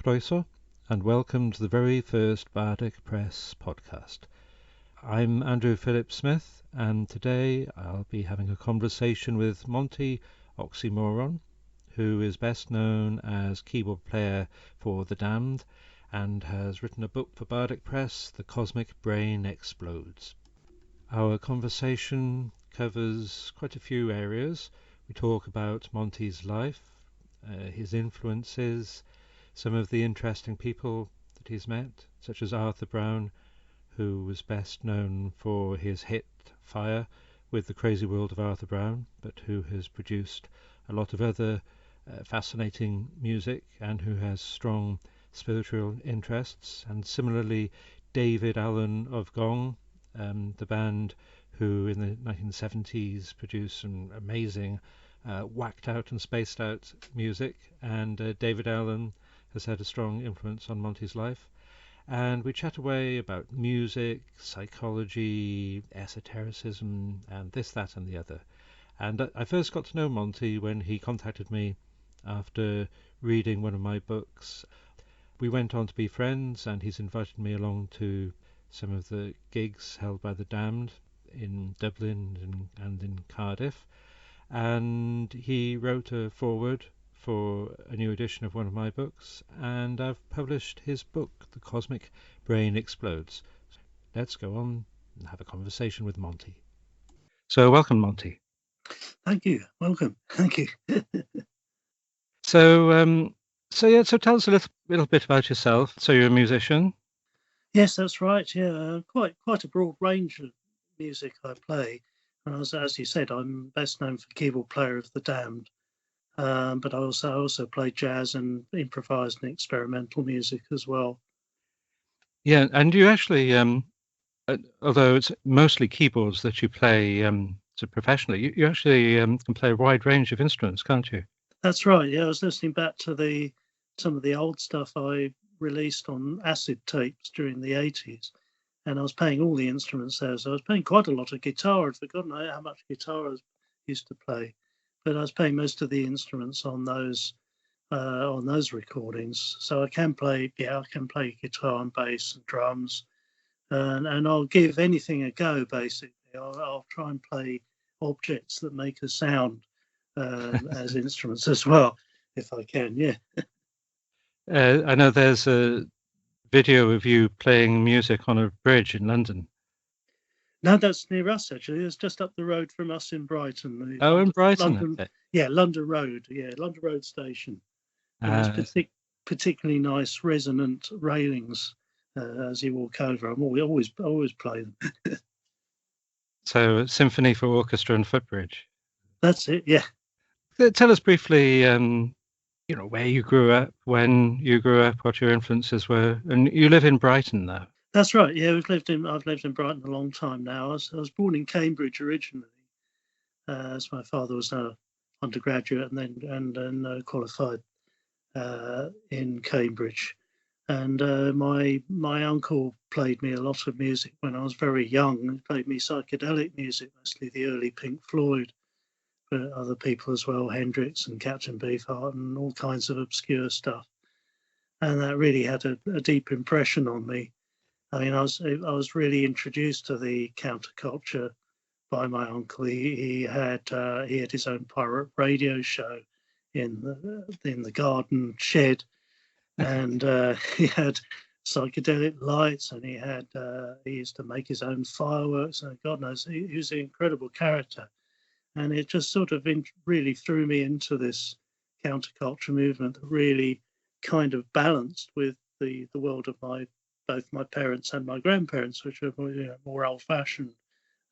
Croeso, and welcome to the very first Bardic Press podcast. I'm Andrew Phillip Smith, and today I'll be having a conversation with Monty Oxymoron, who is best known as keyboard player for The Damned, and has written a book for Bardic Press, The Cosmic Brain Explodes. Our conversation covers quite a few areas. We talk about Monty's life, his influences, some of the interesting people that he's met, such as Arthur Brown, who was best known for his hit Fire with The Crazy World of Arthur Brown, but who has produced a lot of other fascinating music and who has strong spiritual interests. And similarly, David Allen of Gong, the band who in the 1970s produced some amazing whacked out and spaced out music, and David Allen has had a strong influence on Monty's life. And we chat away about music, psychology, esotericism, and this, that, and the other. And I first got to know Monty when he contacted me after reading one of my books. We went on to be friends, and he's invited me along to some of the gigs held by The Damned in Dublin and in Cardiff. And he wrote a foreword for a new edition of one of my books, and I've published his book, The Cosmic Brain Explodes. Let's go on and have a conversation with Monty. So welcome, Monty. Thank you. Welcome. Thank you. So tell us a little bit about yourself. So you're a musician? Yes, that's right. Yeah, quite a broad range of music I play. And as you said, I'm best known for keyboard player of The Damned. But I also play jazz and improvised and experimental music as well. Yeah, and you actually, although it's mostly keyboards that you play so professionally, you actually can play a wide range of instruments, can't you? That's right. Yeah, I was listening back to some of the old stuff I released on acid tapes during the 80s, and I was playing all the instruments there. So I was playing quite a lot of guitar. I'd forgotten how much guitar I used to play, but I was playing most of the instruments on those recordings. So I can play guitar and bass and drums, and I'll give anything a go. Basically, I'll try and play objects that make a sound as instruments as well, if I can. Yeah. I know there's a video of you playing music on a bridge in London. No, that's near us actually. It's just up the road from us in Brighton. In Brighton. London, okay. Yeah, London Road. Yeah, London Road Station. And there's particularly nice resonant railings as you walk over. I'm always play them. So Symphony for Orchestra and Footbridge. That's it. Yeah. Tell us briefly, where you grew up, when you grew up, what your influences were, and you live in Brighton now. That's right. Yeah, I've lived in Brighton a long time now. I was born in Cambridge originally, as my father was an undergraduate and then qualified in Cambridge. And my uncle played me a lot of music when I was very young. He played me psychedelic music, mostly the early Pink Floyd, but other people as well, Hendrix and Captain Beefheart and all kinds of obscure stuff. And that really had a deep impression on me. I mean, I was really introduced to the counterculture by my uncle. He had his own pirate radio show in the garden shed, and he had psychedelic lights, and he used to make his own fireworks, and God knows he was an incredible character. And it just sort of really threw me into this counterculture movement that really kind of balanced with the world of both my parents and my grandparents, which are more old-fashioned.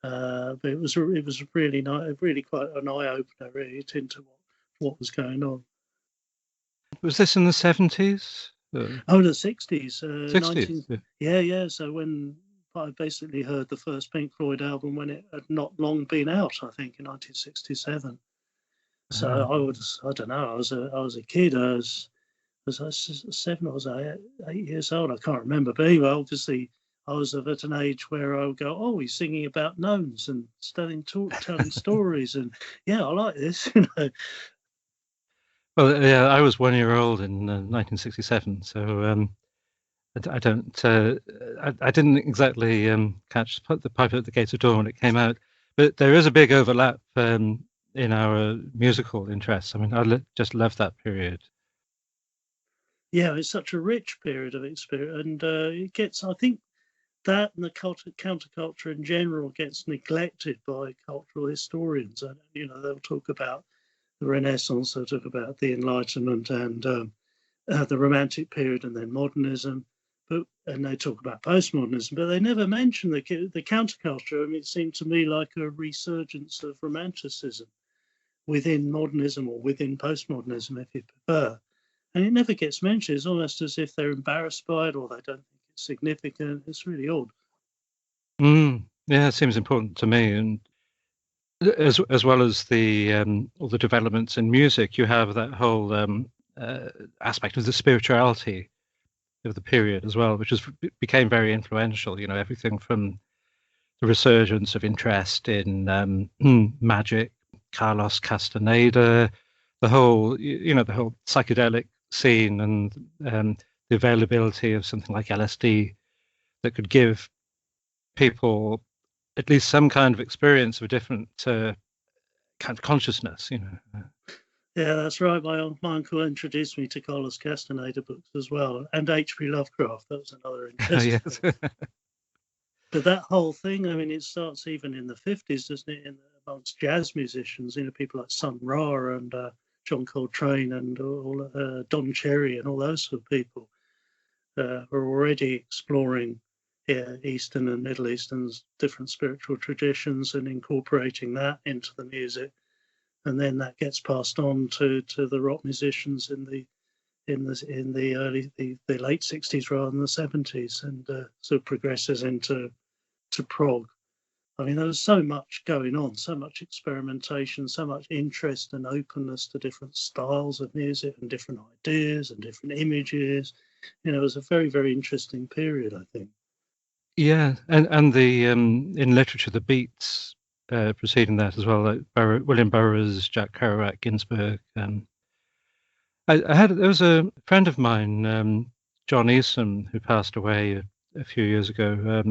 But it was really nice, really quite an eye-opener, really, into what was going on. Was this in the 70s? Oh, the 60s. 60s. Yeah. So when I basically heard the first Pink Floyd album when it had not long been out, I think in 1967. So I don't know. I was a kid. I was 7 or was I 8 years old? I can't remember. But anyway, obviously, I was at an age where I would go, oh, he's singing about gnomes and telling stories, and yeah, I like this, Well, yeah, I was 1 year old in 1967, so I don't, I didn't exactly catch the Piper at the Gates of Dawn when it came out, but there is a big overlap in our musical interests. I mean, just love that period. Yeah, it's such a rich period of experience, and it gets, I think, that and the counterculture in general gets neglected by cultural historians. And they'll talk about the Renaissance, they'll talk about the Enlightenment and the Romantic period, and then modernism. And they talk about postmodernism, but they never mention the counterculture. I mean, it seemed to me like a resurgence of Romanticism within modernism, or within postmodernism, if you prefer. And it never gets mentioned. It's almost as if they're embarrassed by it, or they don't think it's significant. It's really odd. Yeah, it seems important to me, and as well as the all the developments in music, you have that whole aspect of the spirituality of the period as well, which became very influential. Everything from the resurgence of interest in magic, Carlos Castaneda, the whole the whole psychedelic scene, and the availability of something like LSD that could give people at least some kind of experience of a different kind of consciousness. Yeah, that's right. My uncle introduced me to Carlos Castaneda books as well, and H.P. Lovecraft. That was another interesting Yes. thing. But that whole thing, I mean, it starts even in the 50s, doesn't it, amongst jazz musicians, people like Sun Ra and John Coltrane and Don Cherry and all those sort of people are already exploring Eastern and Middle Eastern different spiritual traditions and incorporating that into the music. And then that gets passed on to the rock musicians in the late 60s rather than the 70s, and sort of progresses into prog. I mean, there was so much going on, so much experimentation, so much interest and openness to different styles of music and different ideas and different images. It was a very, very interesting period, I think. Yeah, and the in literature, the beats preceding that as well, like William Burroughs, Jack Kerouac, Ginsberg. There was a friend of mine, John Eason, who passed away a few years ago.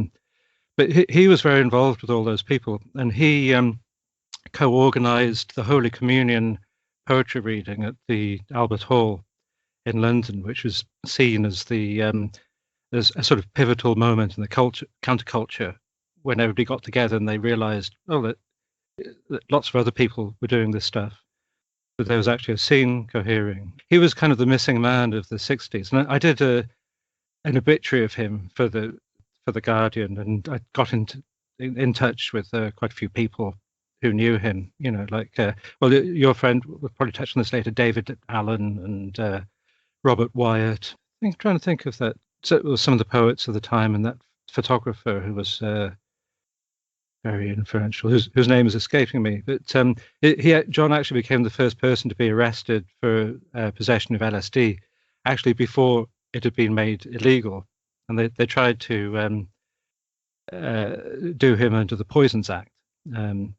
But he was very involved with all those people, and he co-organized the Holy Communion poetry reading at the Albert Hall in London, which was seen as as a sort of pivotal moment in the counterculture, when everybody got together and they realized, that lots of other people were doing this stuff. That there was actually a scene cohering. He was kind of the missing man of the 60s. And I did an obituary of him for the Guardian, and I got in touch with quite a few people who knew him, like, your friend, we'll probably touch on this later, David Allen and Robert Wyatt. Trying to think of that. So it was some of the poets of the time, and that photographer who was very influential, whose name is escaping me. But John actually became the first person to be arrested for possession of LSD, actually before it had been made illegal, and they tried to do him under the Poisons Act. And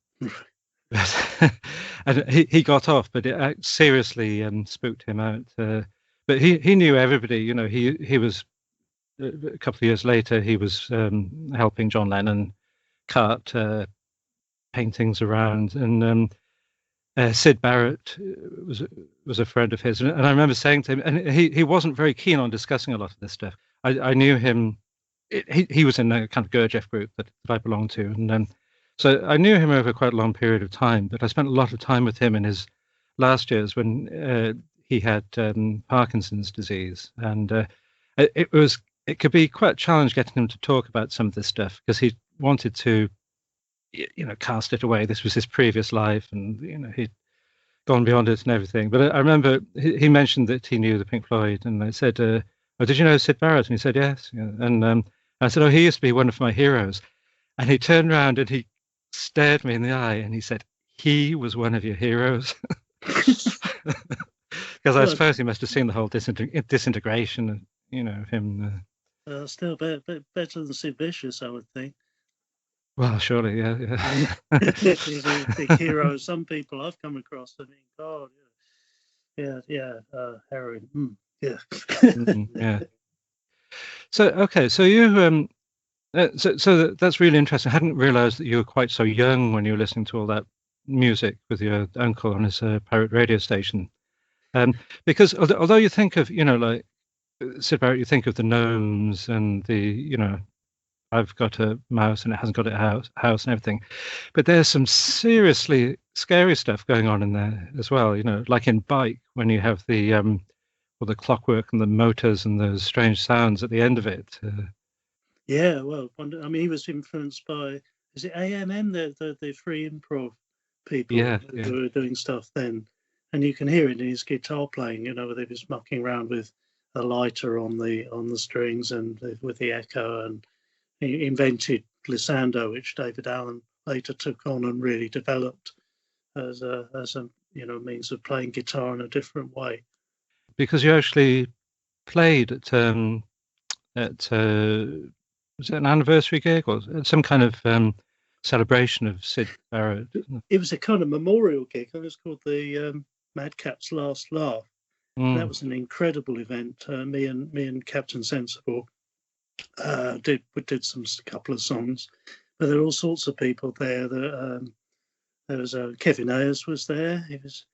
he got off, but it seriously spooked him out. But he knew everybody. He was a couple of years later. He was helping John Lennon cart paintings around, and Syd Barrett was a friend of his, and I remember saying to him, and he wasn't very keen on discussing a lot of this stuff. I knew him. He was in a kind of Gurdjieff group that I belonged to, and so I knew him over quite a long period of time. But I spent a lot of time with him in his last years when he had Parkinson's disease, and it could be quite a challenge getting him to talk about some of this stuff, because he wanted to, cast it away. This was his previous life, and he'd gone beyond it and everything. But I remember he mentioned that he knew the Pink Floyd, and I said, "Oh, did you know Syd Barrett?" And he said, "Yes." And I said, "Oh, he used to be one of my heroes." And he turned around and he stared me in the eye and he said, "He was one of your heroes." Because I suppose he must have seen the whole disintegration, of him. Still better than Sid Vicious, I would think. Well, surely, yeah. He's a big hero. Some people I've come across, I mean, God, heroin. Yeah. Yeah. So okay, so you that's really interesting. I hadn't realised that you were quite so young when you were listening to all that music with your uncle on his pirate radio station. Because although you think of, like Sid Barrett, you think of the gnomes and I've got a mouse and it hasn't got a house and everything, but there's some seriously scary stuff going on in there as well. Like in Bike when you have the clockwork and the motors and those strange sounds at the end of it. Yeah, well, he was influenced by, is it AMM, the free improv people Yeah, who were doing stuff then, and you can hear it in his guitar playing. Where he was mucking around with a lighter on the strings and with the echo, and he invented glissando, which David Allen later took on and really developed as a means of playing guitar in a different way. because you actually played at was it an anniversary gig or some kind of celebration of Sid Barrett? It was a kind of memorial gig. It was called the Madcap's Last Laugh. That was an incredible event. Me and Captain Sensible did some couple of songs, but there were all sorts of people there. There was Kevin Ayers was there. He was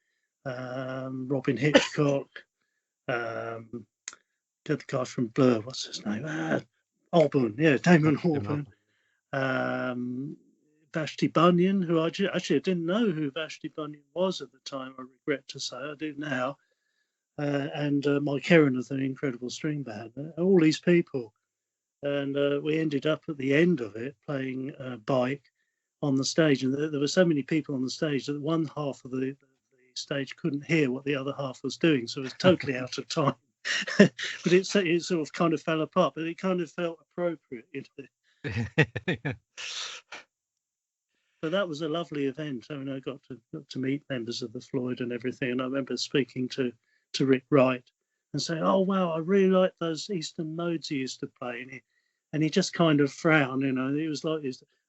Robin Hitchcock. The guy from Blur. What's his name? Albarn. Yeah, Damon Albarn. Vashti Bunyan, who I didn't know who Vashti Bunyan was at the time. I regret to say, I do now. And Mike Heron of the Incredible String Band. All these people. And we ended up at the end of it playing Bike on the stage. And there were so many people on the stage that one half of the stage couldn't hear what the other half was doing. So it was totally out of time. But it sort of kind of fell apart, but it kind of felt appropriate. But that was a lovely event. I mean, I got to meet members of the Floyd and everything. And I remember speaking to Rick Wright and saying, "Oh wow, I really like those Eastern modes he used to play." And he just kind of frowned, He was like,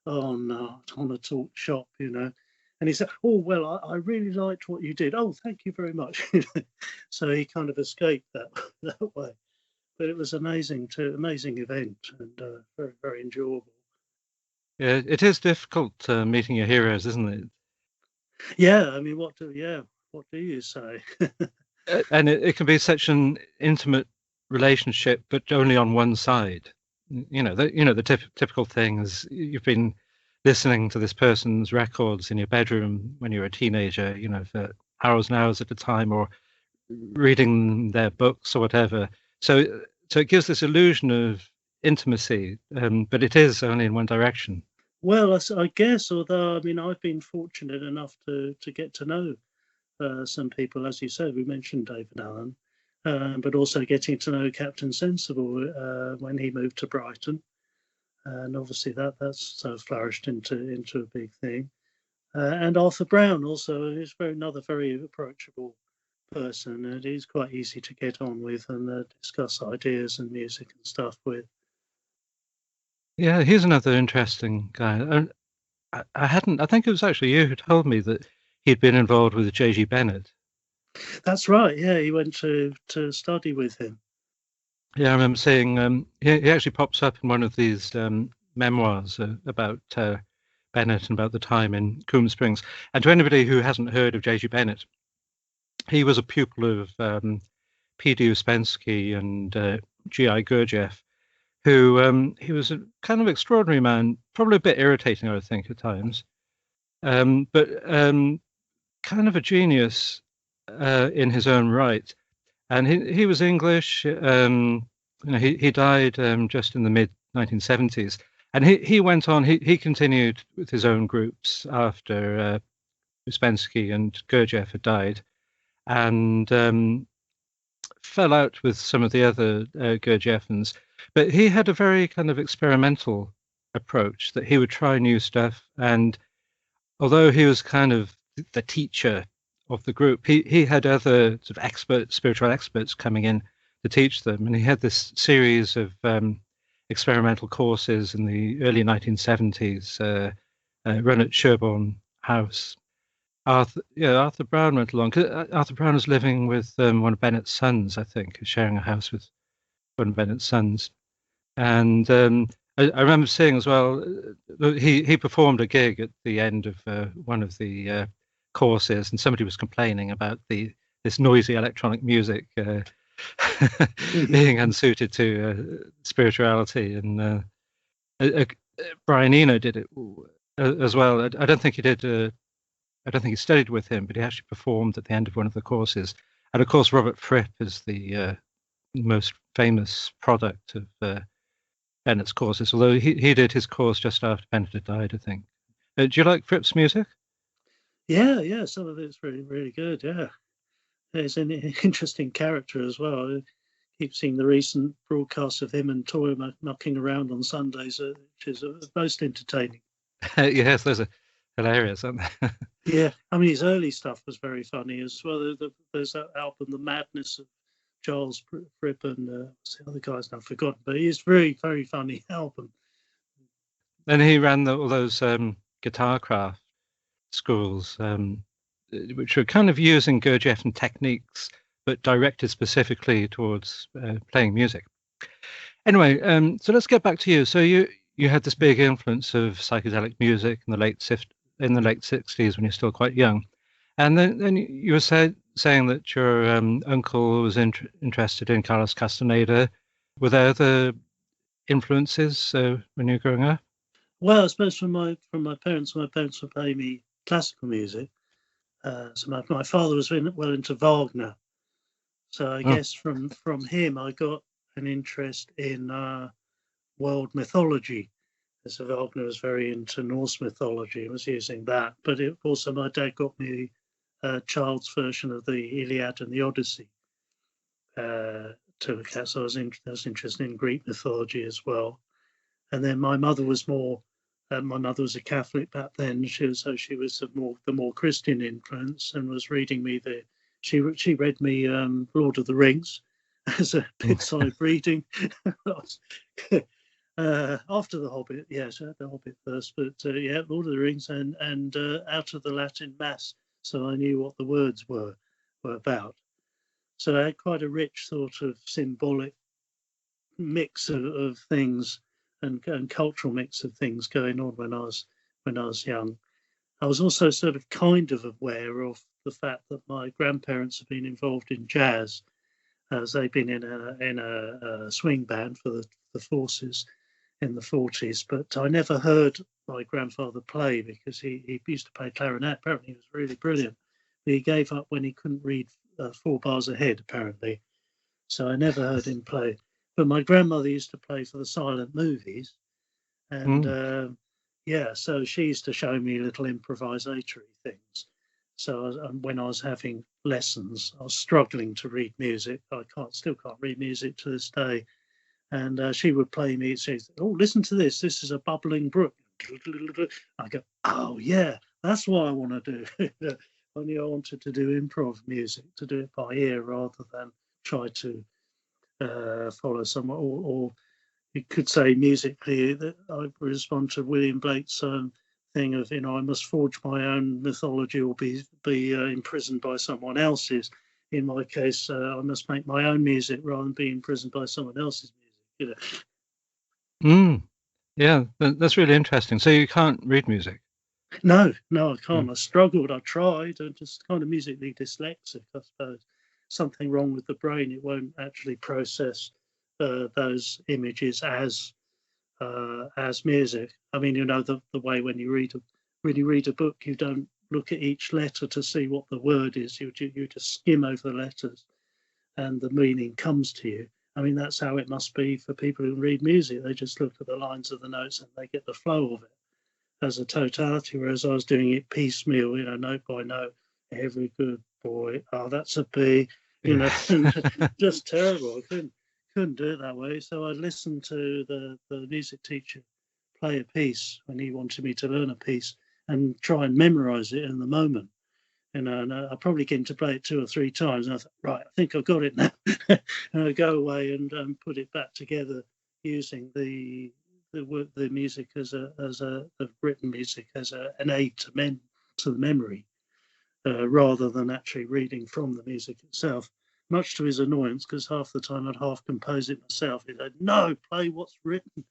"Oh no, I don't want to talk shop, And he said, "Oh well, I really liked what you did. Oh, thank you very much." So he kind of escaped that way. But it was amazing event and very, very enjoyable. Yeah, it is difficult meeting your heroes, isn't it? Yeah, I mean, what do you say? And it can be such an intimate relationship, but only on one side. The typical thing is you've been listening to this person's records in your bedroom when you were a teenager, for hours and hours at a time, or reading their books or whatever. So it gives this illusion of intimacy, but it is only in one direction. Well, I guess, although, I mean, I've been fortunate enough to get to know some people, as you said, we mentioned David Allen, but also getting to know Captain Sensible when he moved to Brighton. And obviously that's flourished into a big thing. And Arthur Brown also is another very approachable person, and he's quite easy to get on with and discuss ideas and music and stuff with. Yeah, he's another interesting guy. And I think it was actually you who told me that he'd been involved with J.G. Bennett. That's right. Yeah, he went to study with him. Yeah, I remember seeing he actually pops up in one of these memoirs about Bennett and about the time in Coombe Springs. And to anybody who hasn't heard of J.G. Bennett, he was a pupil of P.D. Uspensky and G.I. Gurdjieff, who he was a kind of extraordinary man, probably a bit irritating, I would think, at times, but kind of a genius in his own right. And he was English. He died just in the mid 1970s, and he went on. He continued with his own groups after Uspensky and Gurdjieff had died, and fell out with some of the other Gurdjieffans. But he had a very kind of experimental approach that he would try new stuff. And although he was kind of the teacher of the group, he had other sort of spiritual experts coming in to teach them. And he had this series of experimental courses in the early 1970s run at Sherborne House. Arthur Brown went along. 'Cause Arthur Brown was living with one of Bennett's sons, I think, sharing a house with one of Bennett's sons. And I remember seeing as well, he performed a gig at the end of one of the courses, and somebody was complaining about this noisy electronic music being unsuited to spirituality. And uh, Brian Eno did it as well. I don't think he did. I don't think he studied with him, but he actually performed at the end of one of the courses. And of course, Robert Fripp is the most famous product of Bennett's courses, although he did his course just after Bennett had died, I think. Do you like Fripp's music? Yeah, some of it's really, really good. Yeah, he's an interesting character as well. I keep seeing the recent broadcasts of him and Toyah knocking around on Sundays, which is most entertaining. Yes, those are hilarious, aren't they? Yeah, I mean his early stuff was very funny as well. There's that album, The Madness of Charles Fripp, and what's the other guy's now forgotten, but it's very, very funny album. And he ran all those guitar craft schools, which were kind of using Gurdjieffian techniques, but directed specifically towards playing music. Anyway, so let's get back to you. So you had this big influence of psychedelic music in the late 60s when you're still quite young, and then you were saying that your uncle was interested in Carlos Castaneda. Were there other influences when you were growing up? Well, I suppose from my parents would play me classical music. So my father was well into Wagner. So I guess from him I got an interest in world mythology. So Wagner was very into Norse mythology and was using that. But also my dad got me a child's version of the Iliad and the Odyssey to look at. So I was interested in Greek mythology as well. And then my mother was more. My mother was a Catholic back then. She was the more Christian influence, and was reading me She read me Lord of the Rings as a bedside reading. After the Hobbit, yes, the Hobbit first, but yeah, Lord of the Rings and out of the Latin Mass, so I knew what the words were about. So I had quite a rich sort of symbolic mix of things and cultural mix of things going on when I was young. I was also sort of kind of aware of the fact that my grandparents have been involved in jazz, as they've been in a swing band for the forces in the 40s. But I never heard my grandfather play because he used to play clarinet. Apparently, he was really brilliant. But he gave up when he couldn't read 4 bars ahead, apparently. So I never heard him play. But my grandmother used to play for the silent movies. And yeah, so she used to show me little improvisatory things. So when I was having lessons, I was struggling to read music. I still can't read music to this day. And she would play me. She said, "Oh, listen to this. This is a bubbling brook." I go, "Oh yeah, that's what I want to do." Only I wanted to do improv music, to do it by ear rather than try to follow someone, or you could say musically that I respond to William Blake's thing of, I must forge my own mythology or be imprisoned by someone else's. In my case, I must make my own music rather than be imprisoned by someone else's music. Yeah, that's really interesting. So you can't read music? No, I can't. I struggled. I tried. I'm just kind of musically dyslexic, I suppose. Something wrong with the brain. It won't actually process those images as music. I mean, the way when you read a book, you don't look at each letter to see what the word is. You just skim over the letters, and the meaning comes to you. I mean, that's how it must be for people who read music. They just look at the lines of the notes and they get the flow of it as a totality. Whereas I was doing it piecemeal, note by note. Every good boy, oh, that's a B, just terrible. I couldn't do it that way. So I listened to the music teacher play a piece when he wanted me to learn a piece and try and memorize it in the moment. And I probably get him to play it 2 or 3 times. And I thought, right, I think I've got it now. And I go away and put it back together using the music as the written music as an aid to the memory. rather than actually reading from the music itself. Much to his annoyance, because half the time I'd half compose it myself. He'd say, "No, play what's written."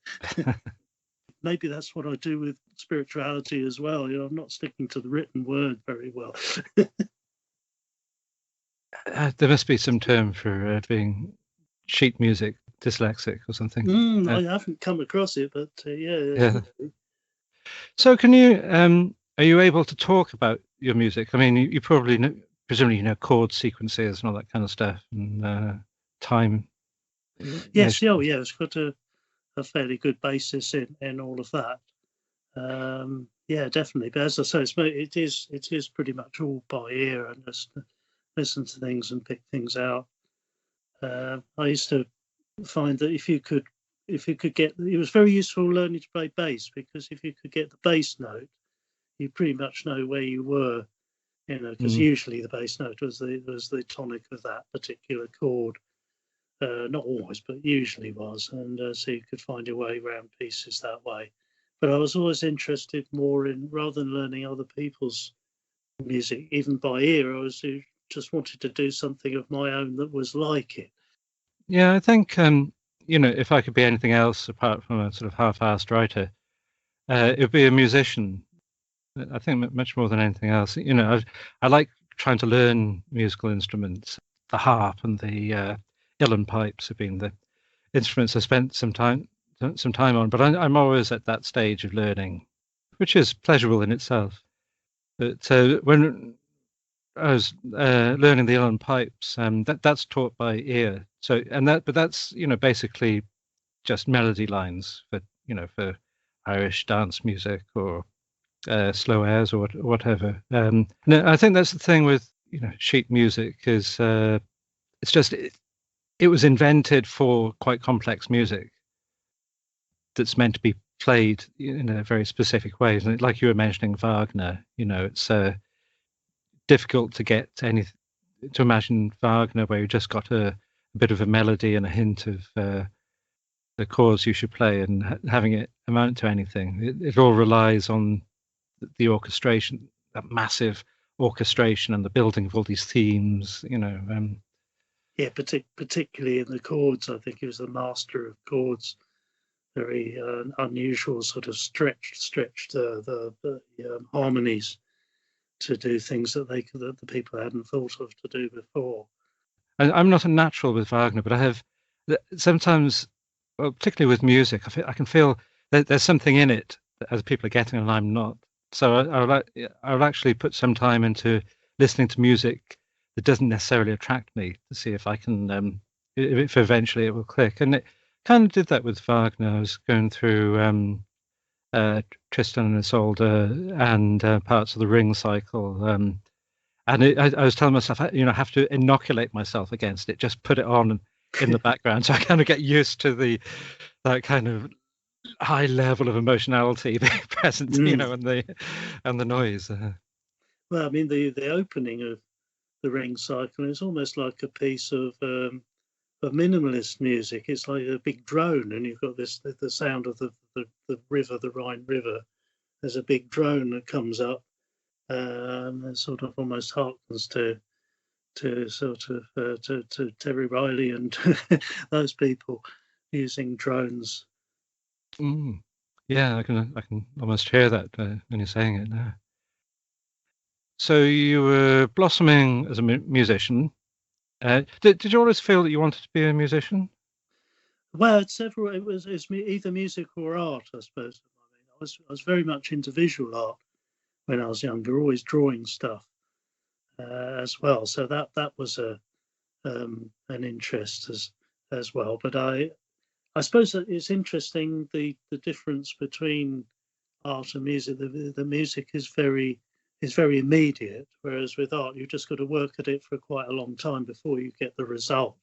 Maybe that's what I do with spirituality as well. I'm not sticking to the written word very well. There must be some term for being sheet music dyslexic or something. I haven't come across it, but yeah. So, are you able to talk about your music? I mean, you probably presumably chord sequences and all that kind of stuff, and time. Yes, it's got a fairly good basis in all of that. Yeah, definitely. But as I say, it is pretty much all by ear and just listen to things and pick things out. I used to find that if you could get, it was very useful learning to play bass, because if you could get the bass note, you pretty much know where you were, because usually the bass note was the tonic of that particular chord. Not always, but usually was, and so you could find your way around pieces that way. But I was always interested more in, rather than learning other people's music, even by ear, I just wanted to do something of my own that was like it. Yeah, I think if I could be anything else apart from a sort of half-assed writer, it would be a musician. I think much more than anything else. I like trying to learn musical instruments. The harp and the uilleann pipes have been the instruments I spent some time on. But I'm always at that stage of learning, which is pleasurable in itself. But when I was learning the uilleann pipes, that's taught by ear. So but that's basically just melody lines for Irish dance music or slow airs or whatever. No, I think that's the thing with sheet music is it's just it was invented for quite complex music that's meant to be played in a very specific way. And like you were mentioning Wagner, it's difficult to imagine Wagner where you just got a bit of a melody and a hint of the chords you should play, and having it amount to anything. It all relies on the orchestration, that massive orchestration, and the building of all these themes. Yeah, particularly in the chords, I think he was the master of chords. Very unusual, sort of stretched the harmonies to do things that the people hadn't thought of to do before. I'm not a natural with Wagner, but I have sometimes, well, particularly with music, I can feel that there's something in it that other people are getting and I'm not. So I'll actually put some time into listening to music that doesn't necessarily attract me to see if I can, if eventually it will click. And it kind of did that with Wagner. I was going through Tristan and Isolde and parts of the Ring cycle. And I was telling myself, I have to inoculate myself against it, just put it on in the background, so I kind of get used to that kind of high level of emotionality being present, and the noise. Well, I mean, the opening of the Ring cycle is almost like a piece of minimalist music. It's like a big drone, and you've got the sound of the river, the Rhine River. There's a big drone that comes up. It sort of almost harkens to sort of to Terry Riley and those people using drones. Yeah, I can almost hear that when you're saying it now. So you were blossoming as a musician. Did you always feel that you wanted to be a musician? Well, it was either music or art, I suppose. I mean, I was very much into visual art when I was younger, always drawing stuff as well. So that was an interest as well. But I suppose that it's interesting the difference between art and music. The music is very immediate, whereas with art you've just got to work at it for quite a long time before you get the result.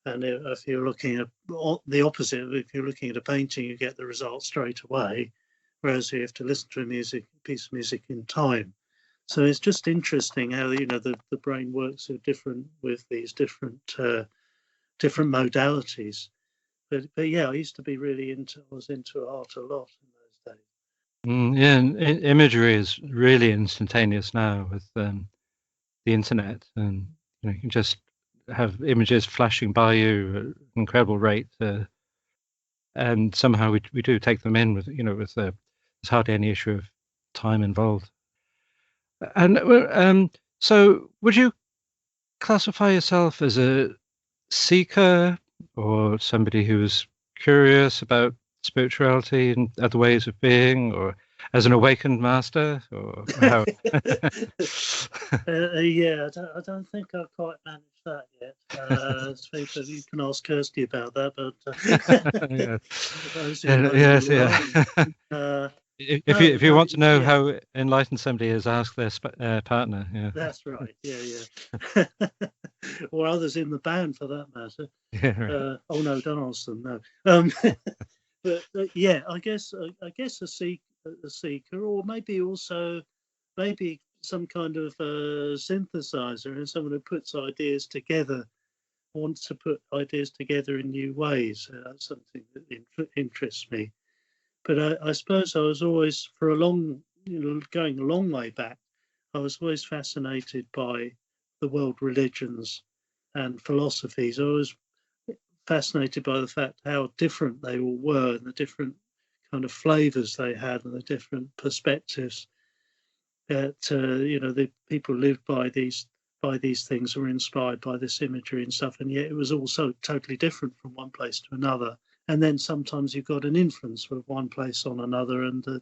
And if you're looking at the opposite, if you're looking at a painting, you get the result straight away, whereas you have to listen to a piece of music in time. So it's just interesting how the brain works so different with these different modalities. But yeah, I used to be I was into art a lot in those days. Yeah, and imagery is really instantaneous now with the internet, and you can just have images flashing by you at an incredible rate, and somehow we do take them in with there's hardly any issue of time involved. And so, would you classify yourself as a seeker or somebody who's curious about spirituality and other ways of being, or as an awakened master, or how? Yeah, I don't think I've quite managed that yet. So you can ask Kirsty about that, but those who know Yes, will yeah. know. If you want to know yeah. how enlightened somebody is, ask their partner. Yeah, That's right. Yeah. Or others in the band, for that matter. yeah. Right. Oh no, don't ask them. No. But yeah, I guess a seeker, or maybe also some kind of synthesizer, and someone who puts ideas together, wants to put ideas together in new ways. That's something that interests me. But I suppose I was always, for a long, going a long way back, I was always fascinated by the world religions and philosophies. I was fascinated by the fact how different they all were, and the different kind of flavors they had, and the different perspectives that the people lived by these things, were inspired by this imagery and stuff, and yet it was also totally different from one place to another. And then sometimes you got an influence from one place on another, and the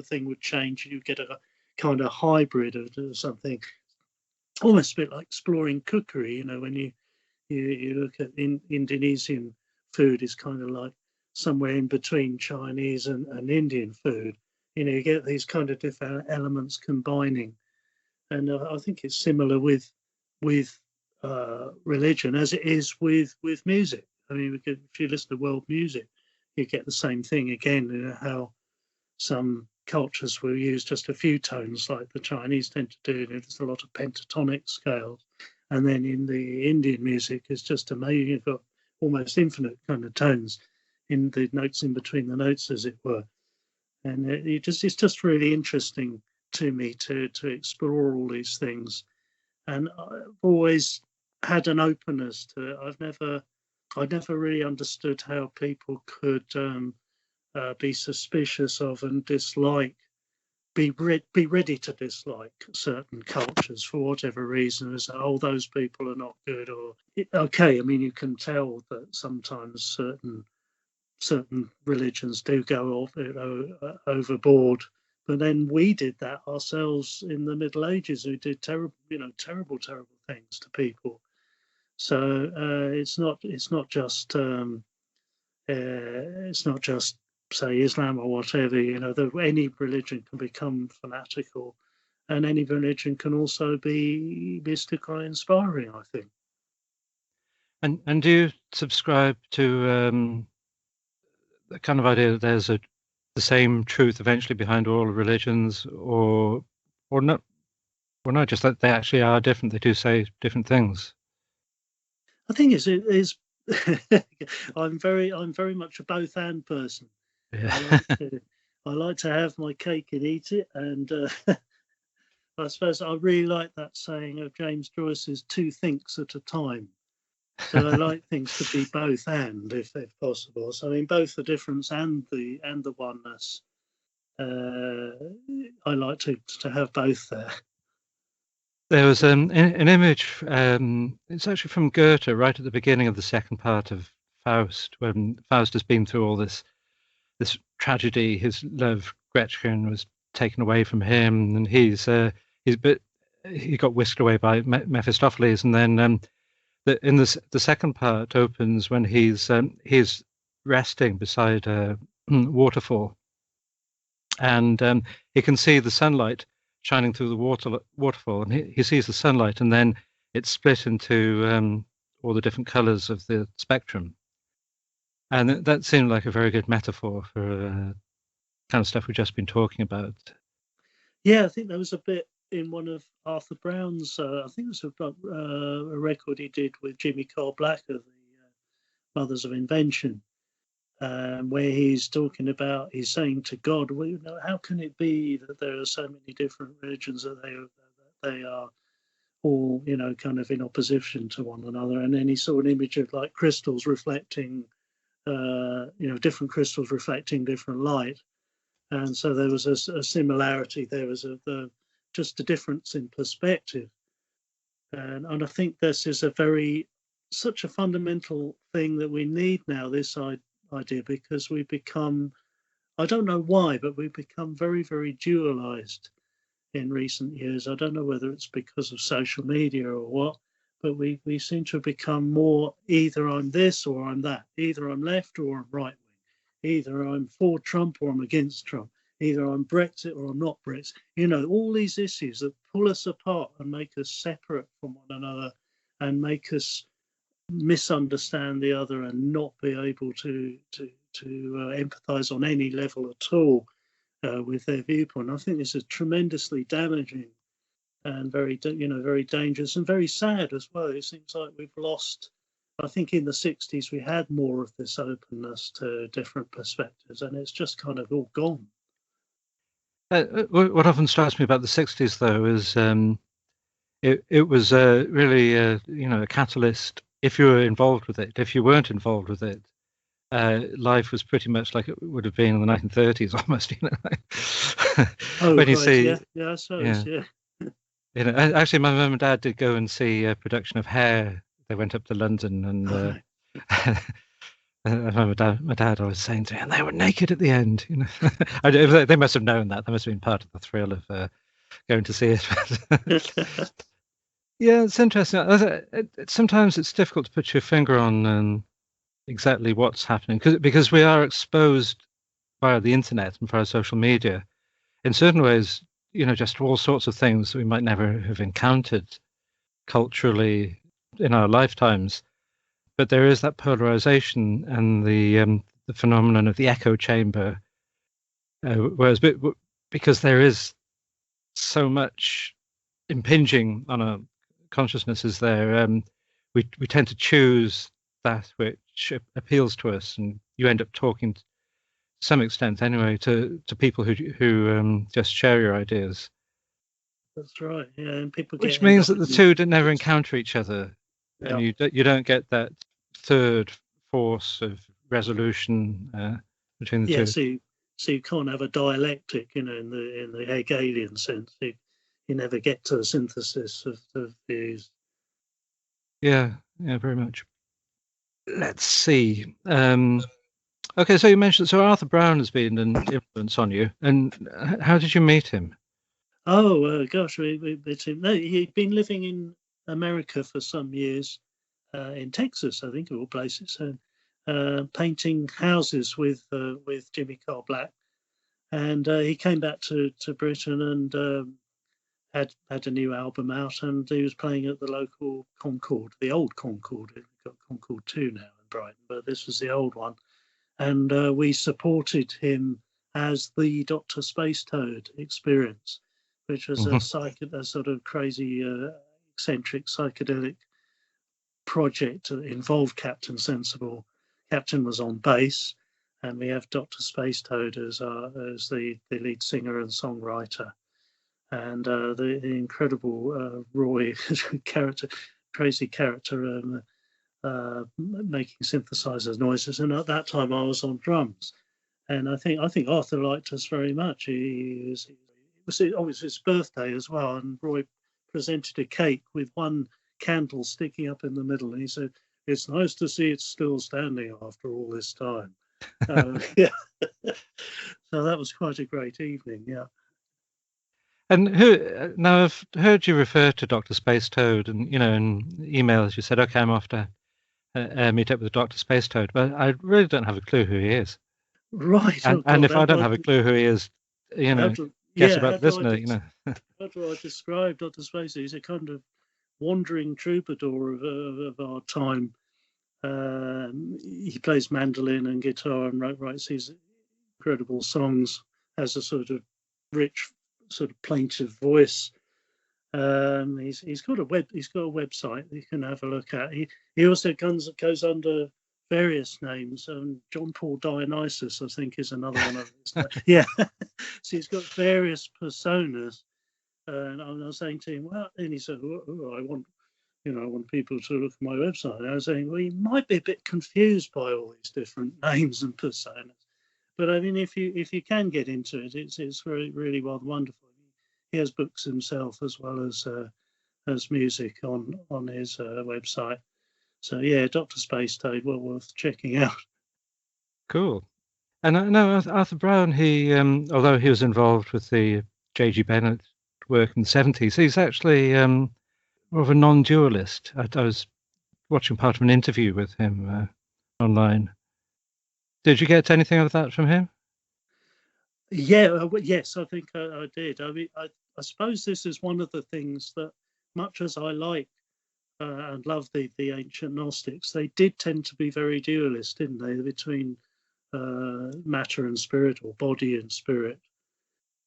thing would change. You get a kind of hybrid of something, almost a bit like exploring cookery. When you look at Indonesian food, is kind of like somewhere in between Chinese and Indian food. You get these kind of different elements combining, and I think it's similar with religion as it is with music. I mean, if you listen to world music, you get the same thing again. How some cultures will use just a few tones, like the Chinese tend to do. There's a lot of pentatonic scales, and then in the Indian music, it's just amazing. You've got almost infinite kind of tones in the notes in between the notes, as it were. And it's just really interesting to me to explore all these things. And I've always had an openness to it. I never really understood how people could be suspicious of and dislike, be ready to dislike certain cultures for whatever reason. As those people are not good, or okay. I mean, you can tell that sometimes certain religions do go off, overboard. But then we did that ourselves in the Middle Ages. We did terrible things to people. So it's not just say Islam or whatever. That any religion can become fanatical, and any religion can also be mystical and inspiring, I think. And do you subscribe to the kind of idea that there's the same truth eventually behind all religions, or not, just that they actually are different? They do say different things. I think it is. I'm very much a both and person. Yeah. I like to have my cake and eat it, and I suppose I really like that saying of James Joyce's, two thinks at a time. So I like things to be both and, if possible. So I mean, both the difference and the oneness. I like to have both there. There was an image. It's actually from Goethe, right at the beginning of the second part of Faust, when Faust has been through all this tragedy. His love Gretchen was taken away from him, and he got whisked away by Mephistopheles, and then the second part opens when he's resting beside a waterfall, and he can see the sunlight shining through the waterfall, and he sees the sunlight, and then it's split into all the different colors of the spectrum. And that seemed like a very good metaphor for kind of stuff we've just been talking about. Yeah, I think there was a bit in one of Arthur Brown's, I think it was a record he did with Jimmy Carl Black of the Mothers of Invention, where he's talking about, he's saying to God, well, how can it be that there are so many different religions, that they are all, kind of in opposition to one another. And then he saw an image of like crystals reflecting, different crystals reflecting different light. And so there was a similarity. There was just a difference in perspective. And I think this is such a fundamental thing that we need now, this idea, because we become, I don't know why, but we've become very, very dualized in recent years. I don't know whether it's because of social media or what, but we seem to have become more either I'm this or I'm that, either I'm left or I'm right wing, either I'm for Trump or I'm against Trump, either I'm Brexit or I'm not Brexit. All these issues that pull us apart and make us separate from one another and make us misunderstand the other and not be able to empathize on any level at all with their viewpoint. I think this is tremendously damaging and very dangerous and very sad as well. It seems like we've lost. I think in the 60s we had more of this openness to different perspectives, and it's just kind of all gone. What often strikes me about the 60s, though, is it was really a catalyst. If you were involved with it, if you weren't involved with it, life was pretty much like it would have been in the 1930s, almost. Oh, when you right, see, I suppose, yeah. Actually, my mum and dad did go and see a production of Hair. They went up to London, and my dad always saying to me, and they were naked at the end. They must have known that. That must have been part of the thrill of going to see it. Yeah, it's interesting. Sometimes it's difficult to put your finger on exactly what's happening because we are exposed via the internet and via social media in certain ways, just all sorts of things that we might never have encountered culturally in our lifetimes. But there is that polarization and the phenomenon of the echo chamber, whereas because there is so much impinging on our consciousnesses there, we tend to choose that which appeals to us, and you end up talking to some extent anyway to people who just share your ideas. That's right, yeah, and people which means that the two never encounter each other, and you don't get that third force of resolution between the two. So you can't have a dialectic, in the Hegelian sense. You never get to a synthesis of views. Yeah, very much. Let's see. Okay, so you mentioned Arthur Brown has been an influence on you, and how did you meet him? Oh gosh, we met him. No, he'd been living in America for some years, in Texas, I think, of all places, painting houses with Jimmy Carr Black, and he came back to Britain and had a new album out, and he was playing at the local Concord, the old Concord. We've got Concord 2 now in Brighton, but this was the old one, and we supported him as the Dr. Space Toad experience, which was a sort of crazy, eccentric, psychedelic project that involved Captain Sensible. Captain was on bass, and we have Dr. Space Toad as the lead singer and songwriter, and the incredible Roy crazy character, making synthesizers noises. And at that time, I was on drums, and I think Arthur liked us very much. It was his birthday as well, and Roy presented a cake with one candle sticking up in the middle, and he said, "It's nice to see it's still standing after all this time." Yeah. So that was quite a great evening. Yeah. And now I've heard you refer to Dr. Space Toad, and in emails you said, "Okay, I'm off to meet up with Dr. Space Toad," but I really don't have a clue who he is. Right. And if I don't have a clue who he is, guess about the listener. How do I describe Dr. Space? He's a kind of wandering troubadour of our time. He plays mandolin and guitar and writes these incredible songs, has a sort of rich, sort of plaintive voice. He's got a website that you can have a look at. He also goes under various names. John Paul Dionysus, I think, is another one of his. Yeah. So he's got various personas, And I was saying to him, well, and he said, I want people to look at my website. And I was saying, well, you might be a bit confused by all these different names and personas. But I mean, if you can get into it, it's really rather wonderful. He has books himself as well as music on his website. So yeah, Dr. Space Toad, well worth checking out. Cool. And I know Arthur Brown, he although he was involved with the J.G. Bennett work in the 70s, he's actually more of a non-dualist. I was watching part of an interview with him online. Did you get anything of that from him? Yeah, yes, I think I did. I mean, I suppose this is one of the things that, much as I like and love the ancient Gnostics, they did tend to be very dualist, didn't they, between matter and spirit, or body and spirit.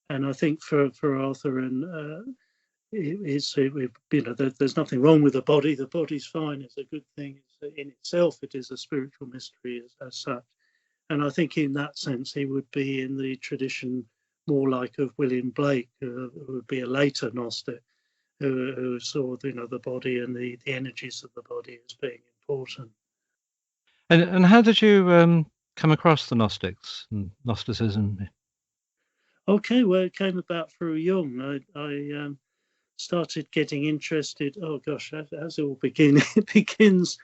And I think for Arthur and there's nothing wrong with the body. The body's fine. It's a good thing. In itself, it is a spiritual mystery as such. And I think in that sense, he would be in the tradition more like of William Blake, who would be a later Gnostic, who saw the body and the energies of the body as being important. And how did you come across the Gnostics and Gnosticism? Okay, well, it came about through Jung. I started getting interested. Oh gosh, as it all it begins.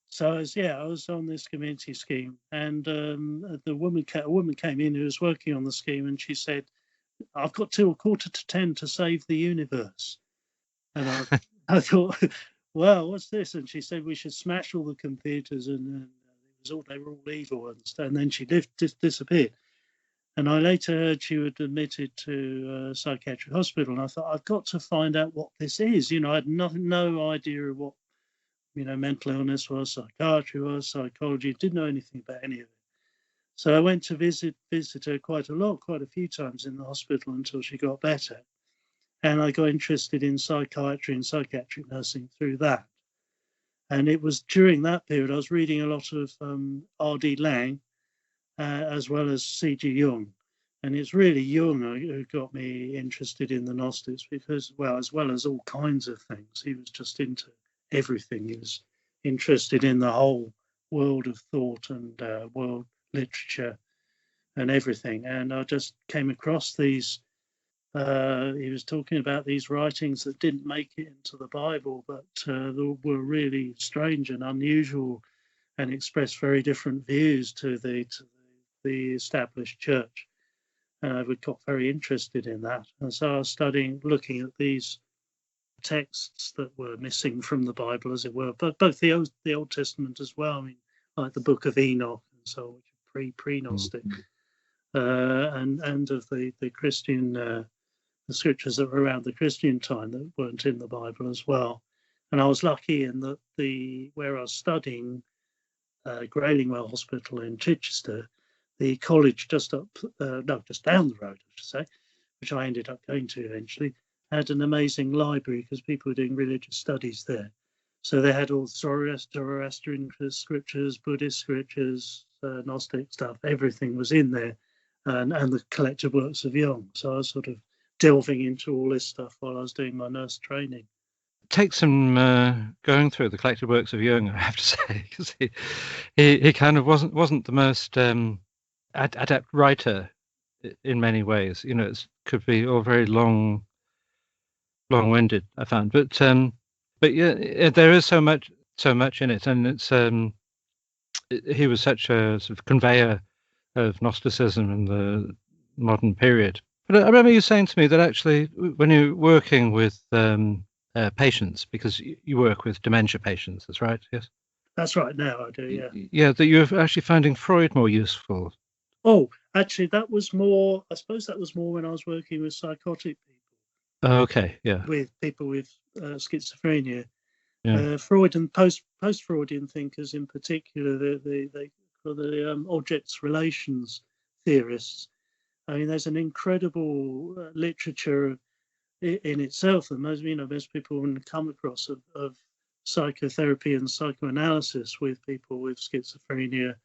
So I was on this community scheme, and a woman came in who was working on the scheme, and she said, "I've got till 9:45 to save the universe." And I thought, well, what's this? And she said we should smash all the computers, and they were all evil, and then she disappeared. And I later heard she had admitted to a psychiatric hospital, and I thought, I've got to find out what this is. I had no idea of what mental illness was, psychiatry was, psychology. Didn't know anything about any of it. So I went to visit her quite a few times in the hospital until she got better. And I got interested in psychiatry and psychiatric nursing through that. And it was during that period I was reading a lot of R.D. Laing, as well as C.G. Jung. And it's really Jung who got me interested in the Gnostics because, well, as well as all kinds of things, he was just into everything. He was interested in the whole world of thought and world literature and everything. And I just came across these. He was talking about these writings that didn't make it into the Bible, but were really strange and unusual and expressed very different views to the established church. And we got very interested in that. And so I was looking at these texts that were missing from the Bible, as it were, but both the Old Testament as well. I mean, like the Book of Enoch and so on, which are pre-Gnostic, and of the Christian, the scriptures that were around the Christian time that weren't in the Bible as well. And I was lucky in that where I was studying, Graylingwell Hospital in Chichester, the college just down the road, I should say, which I ended up going to eventually, had an amazing library because people were doing religious studies there. So they had all Zoroastrian scriptures, Buddhist scriptures, Gnostic stuff, everything was in there, and the collected works of Jung. So I was sort of delving into all this stuff while I was doing my nurse training. It takes some going through the collected works of Jung, I have to say, because he kind of wasn't the most adept writer in many ways. It could be all very long-winded, I found, but yeah, there is so much in it, and it's he was such a sort of conveyor of Gnosticism in the modern period. But I remember you saying to me that actually, when you're working with patients, because you work with dementia patients, that's right, yes? That's right, now I do, yeah. Yeah, that you're actually finding Freud more useful. Oh, actually, I suppose that was more when I was working with psychotic people. Okay, yeah. With people with schizophrenia. Yeah. Freud and post-Freudian thinkers in particular, the objects relations theorists. I mean, there's an incredible literature in itself that most people wouldn't come across of psychotherapy and psychoanalysis with people with schizophrenia,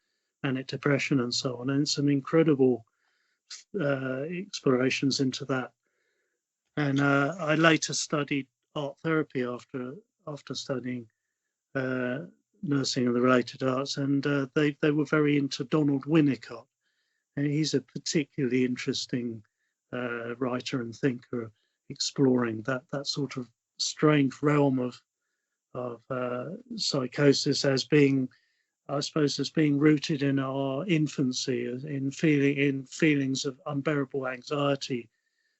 manic depression, and so on. And some incredible explorations into that. And I later studied art therapy after studying nursing and the related arts, and they were very into Donald Winnicott, and he's a particularly interesting writer and thinker, exploring that sort of strange realm of psychosis as being, I suppose, as being rooted in our infancy, in feelings of unbearable anxiety,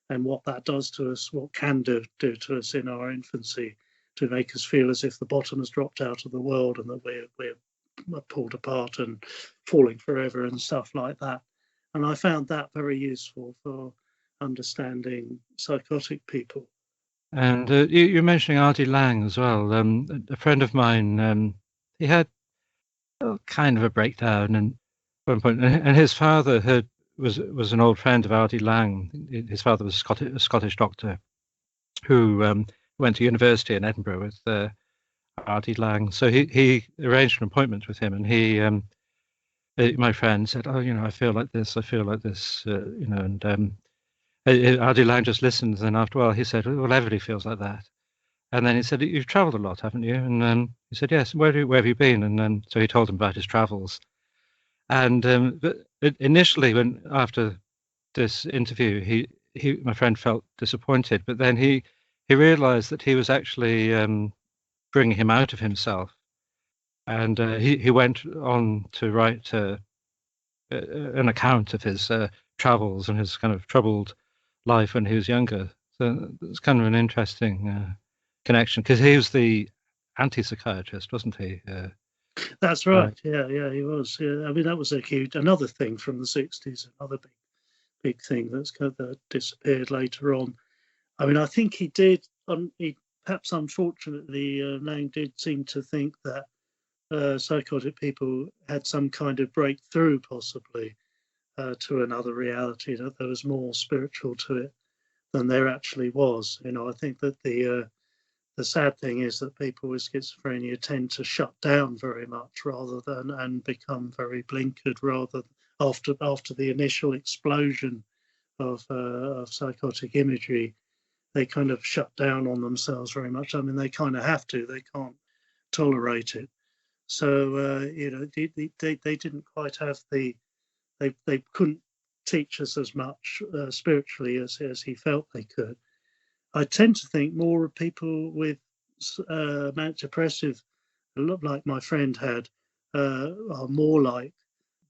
and what that does to us, what can do to us in our infancy, to make us feel as if the bottom has dropped out of the world and that we're pulled apart and falling forever and stuff like that. And I found that very useful for understanding psychotic people. And you're mentioning R.D. Laing as well. A friend of mine, he had kind of a breakdown and at one point, and his father was an old friend of R.D. Laing. His father was a Scottish doctor who went to university in Edinburgh with R.D. Laing. So he arranged an appointment with him, and my friend said, "Oh, I feel like this. I feel like this." And R.D. Laing just listened, and after a while, he said, "Well, everybody feels like that." And then he said, "You've travelled a lot, haven't you?" And he said, "Yes." Where have you been? And so he told him about his travels. And but initially, after this interview, my friend felt disappointed, but then he realised that he was actually bringing him out of himself, and he went on to write an account of his travels and his kind of troubled life when he was younger. So it's kind of an interesting connection, because he was the anti-psychiatrist, wasn't he? That's right. Yeah, he was. Yeah. I mean, that was another thing from the 60s, another big thing that disappeared later on. I mean, I think he did. Perhaps unfortunately, Laing did seem to think that psychotic people had some kind of breakthrough, possibly, to another reality, that there was more spiritual to it than there actually was. I think that the sad thing is that people with schizophrenia tend to shut down very much and become very blinkered rather after the initial explosion of psychotic imagery. They kind of shut down on themselves very much. I mean, they kind of have to. They can't tolerate it. So they didn't quite have they couldn't teach us as much spiritually as he felt they could. I tend to think more of people with manic depressive, like my friend had, are more like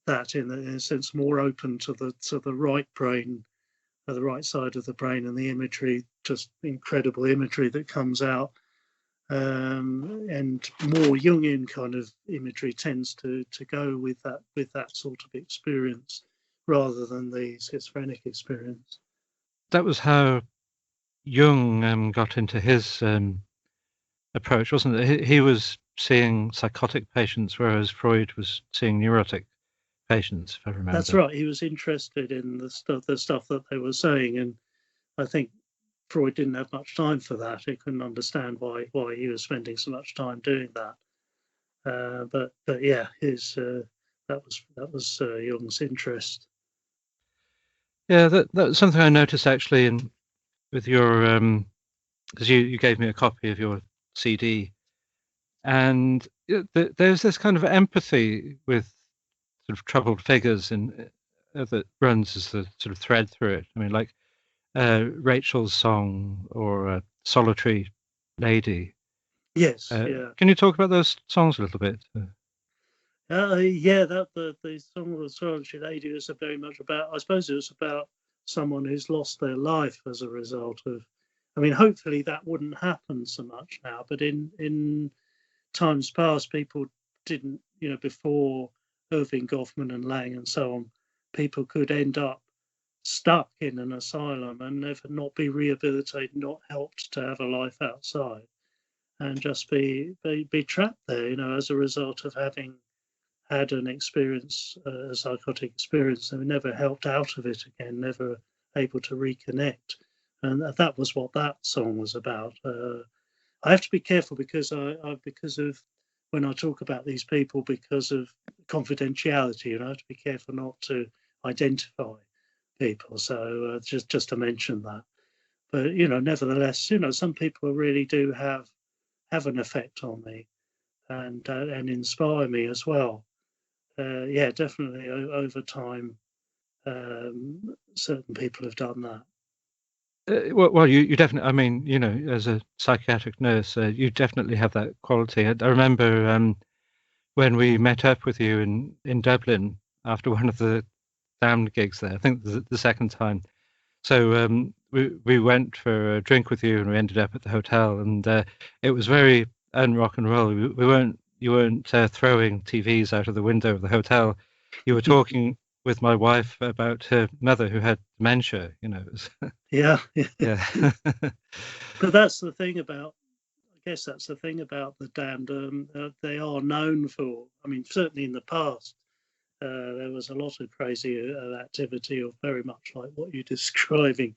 that in a sense, more open to the right brain, the right side of the brain, and the imagery, just incredible imagery that comes out. And more Jungian kind of imagery tends to go with that sort of experience rather than the schizophrenic experience. That was how Jung got into his approach, wasn't it? He was seeing psychotic patients, whereas Freud was seeing neurotic patients, if I remember. That's right. He was interested in the stuff that they were saying, and I think Freud didn't have much time for that. He couldn't understand why he was spending so much time doing that. But yeah, that was Jung's interest. Yeah, that's something I noticed actually with your because you gave me a copy of your CD, and there's this kind of empathy with sort of troubled figures that runs as the sort of thread through it. I mean, like Rachel's song or Solitary Lady. Yes, yeah. Can you talk about those songs a little bit? Yeah, the song of the Solitary Lady was very much about. I suppose it was about someone who's lost their life as a result of. I mean, hopefully that wouldn't happen so much now, but in times past, people didn't. Before Irving Goffman and Laing and so on, people could end up stuck in an asylum and never not be rehabilitated, not helped to have a life outside, and just be trapped there. As a result of having had an experience, a psychotic experience, and never helped out of it again, never able to reconnect. And that was what that song was about. I have to be careful because because of when I talk about these people, because of confidentiality, I have to be careful not to identify people. So just to mention that. but nevertheless, some people really do have an effect on me and inspire me as well. Yeah, definitely over time, certain people have done that. Well, you definitely, I mean, as a psychiatric nurse, you definitely have that quality. I remember when we met up with you in Dublin after one of the Damned gigs there, I think the second time. So we went for a drink with you and we ended up at the hotel, and it was very un-rock and roll. You weren't throwing TVs out of the window of the hotel. You were talking with my wife about her mother who had dementia. It was Yeah. yeah. But that's the thing about, I guess that's the thing about the Damned. They are known for, I mean, certainly in the past, there was a lot of crazy activity, or very much like what you're describing.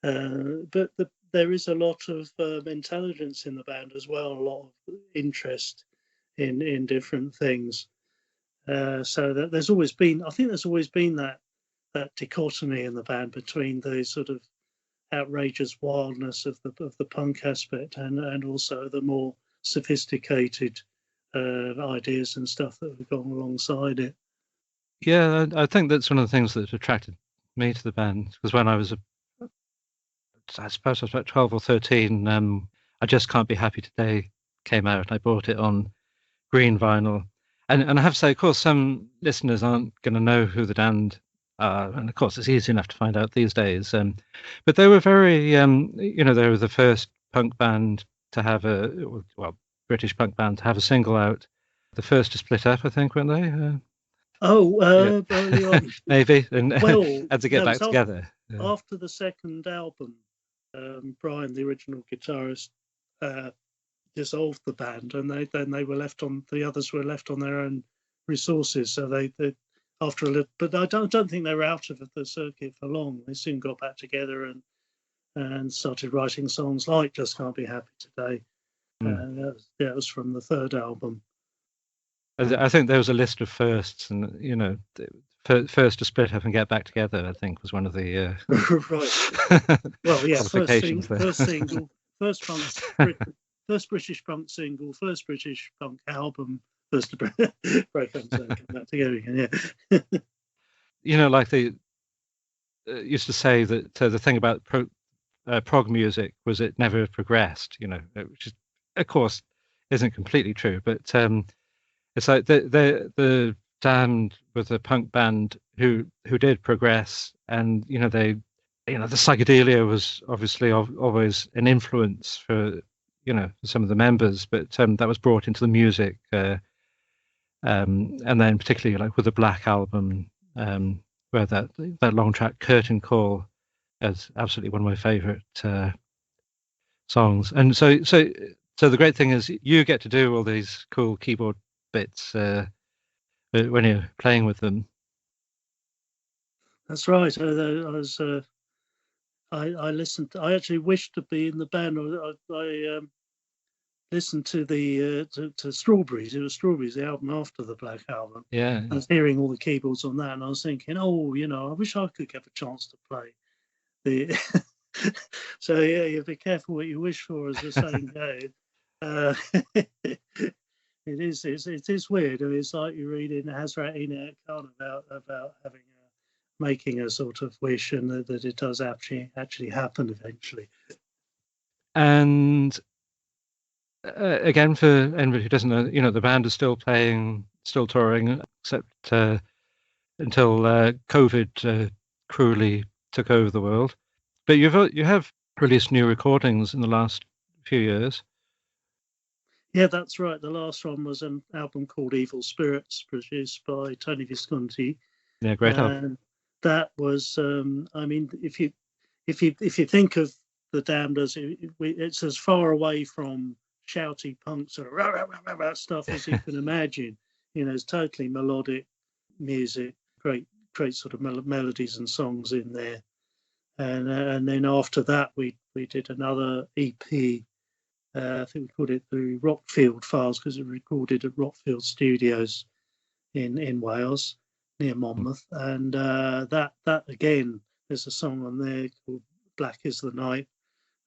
But there is a lot of intelligence in the band as well, a lot of interest in different things. So that there's always been, I think there's always been that dichotomy in the band between the sort of outrageous wildness of the punk aspect and also the more sophisticated ideas and stuff that have gone alongside it. Yeah, I think that's one of the things that attracted me to the band, because when I suppose I was about 12 or 13, I Just Can't Be Happy Today came out. I bought it on green vinyl. And I have to say, of course, some listeners aren't going to know who the Damned are, and of course, it's easy enough to find out these days. But they were very, they were the first punk band to have British punk band to have a single out. The first to split up, I think, weren't they? Early on. Maybe, and Well, had to get back together. After the second album, Brian, the original guitarist, dissolved the band, and they were left on. The others were left on their own resources. So they after a little, but I don't think they were out of the circuit for long. They soon got back together and started writing songs like "Just Can't Be Happy Today." That was from the third album. I think there was a list of firsts, and first to split up and get back together, I think, was one of the right. Well, yeah, first single, first British punk single, first British punk album, first to break up and come back together again. Yeah. Like they used to say that the thing about prog music was it never progressed. Which is, of course, isn't completely true, but it's like the Damned with a punk band who did progress, and the psychedelia was obviously always an influence for some of the members, but that was brought into the music, and then particularly like with the Black Album, where that long track Curtain Call is absolutely one of my favorite songs. And so the great thing is you get to do all these cool keyboard bits when you're playing with them. That's right. I listened. I actually wished to be in the band. I listened to the to Strawberries. It was Strawberries, the album after the Black Album. Yeah. I was hearing all the keyboards on that, and I was thinking, I wish I could have a chance to play the. So yeah, you be careful what you wish for, as the saying goes. It is weird. I mean, it's like you read in Hazrat Enoch Khan about having making a sort of wish, and that it does actually happen eventually. And again, for anybody who doesn't know, the band is still playing, still touring, except until COVID cruelly took over the world. But you have released new recordings in the last few years. Yeah, that's right. The last one was an album called Evil Spirits, produced by Tony Visconti. Yeah, great album. That was, I mean, if you think of the Damned as it's as far away from shouty punk sort of rah, rah, rah, stuff as you can imagine. It's totally melodic music, great sort of melodies and songs in there. And then after that, we did another EP. I think we called it the Rockfield Files, because it was recorded at Rockfield Studios in Wales, near Monmouth. And that again, there's a song on there called Black is the Night,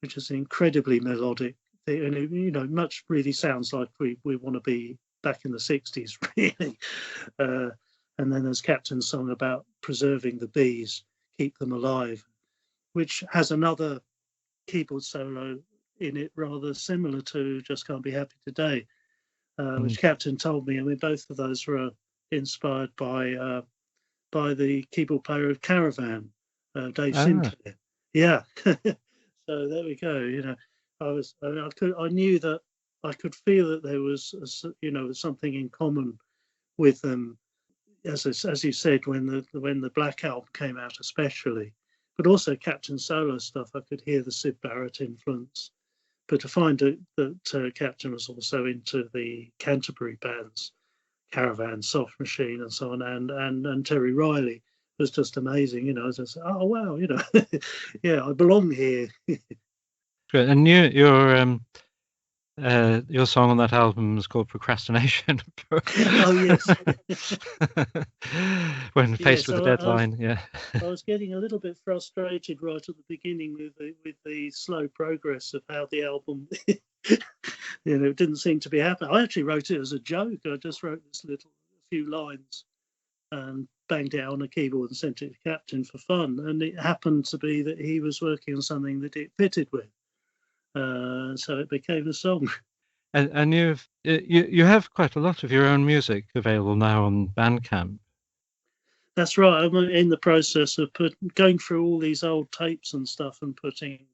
which is incredibly melodic. And it, much really sounds like we want to be back in the 60s, really. And then there's Captain's song about preserving the bees, keep them alive, which has another keyboard solo in it rather similar to Just Can't Be Happy Today, which Captain told me. I mean, both of those were inspired by the keyboard player of Caravan, Dave Sinclair. Yeah. So there we go. I knew that I could feel that there was, something in common with them, as you said, when the Black Album came out, especially, but also Captain solo stuff. I could hear the Syd Barrett influence, but to find that Captain was also into the Canterbury bands, Caravan, Soft Machine, and so on, and Terry Riley was just amazing. Just oh wow, yeah, I belong here. Great. And your song on that album is called Procrastination. Oh yes. When faced with a deadline, I was getting a little bit frustrated right at the beginning with the slow progress of how the album, it didn't seem to be happening. I actually wrote it as a joke. I just wrote this few lines and banged it on a keyboard and sent it to Captain for fun. And it happened to be that he was working on something that it fitted with. So it became a song. And you have quite a lot of your own music available now on Bandcamp. That's right. I'm in the process of going through all these old tapes and stuff and putting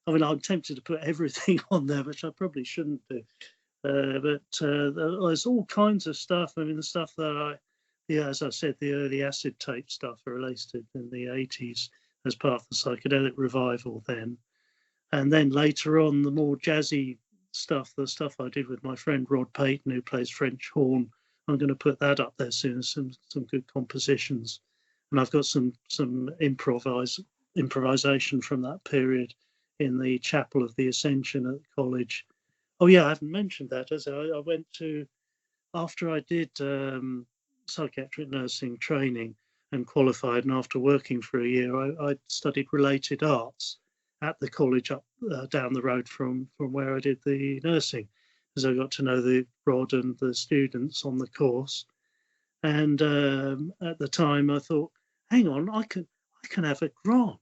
I'm tempted to put everything on there, which I probably shouldn't do. But there's all kinds of stuff. I mean, the stuff that as I said, the early acid tape stuff released in the 80s as part of the psychedelic revival then. And then later on, the more jazzy stuff, the stuff I did with my friend Rod Payton, who plays French horn, I'm going to put that up there soon, some good compositions. And I've got some improvisation from that period in the Chapel of the Ascension at the college. Oh yeah, I haven't mentioned that. As I went to, after I did psychiatric nursing training and qualified, and after working for a year, I studied related arts at the college up down the road from where I did the nursing, as I got to know the Rod and the students on the course. And at the time, I thought, hang on, I can have a grant.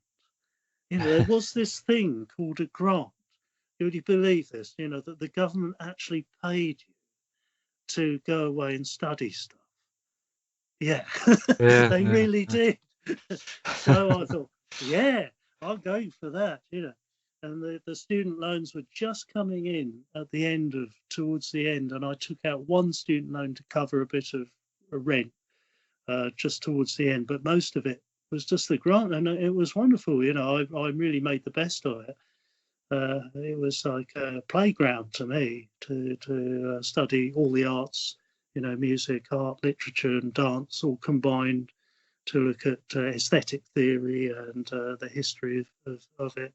There was this thing called a grant. Would you believe this? That the government actually paid you to go away and study stuff. Yeah, they really did. So I thought, yeah, I'm going for that. And the student loans were just coming in towards the end, and I took out one student loan to cover a bit of a rent just towards the end, but most of it was just the grant, and it was wonderful. I really made the best of it. It was like a playground to me to study all the arts, music, art, literature, and dance all combined, to look at aesthetic theory and the history of it.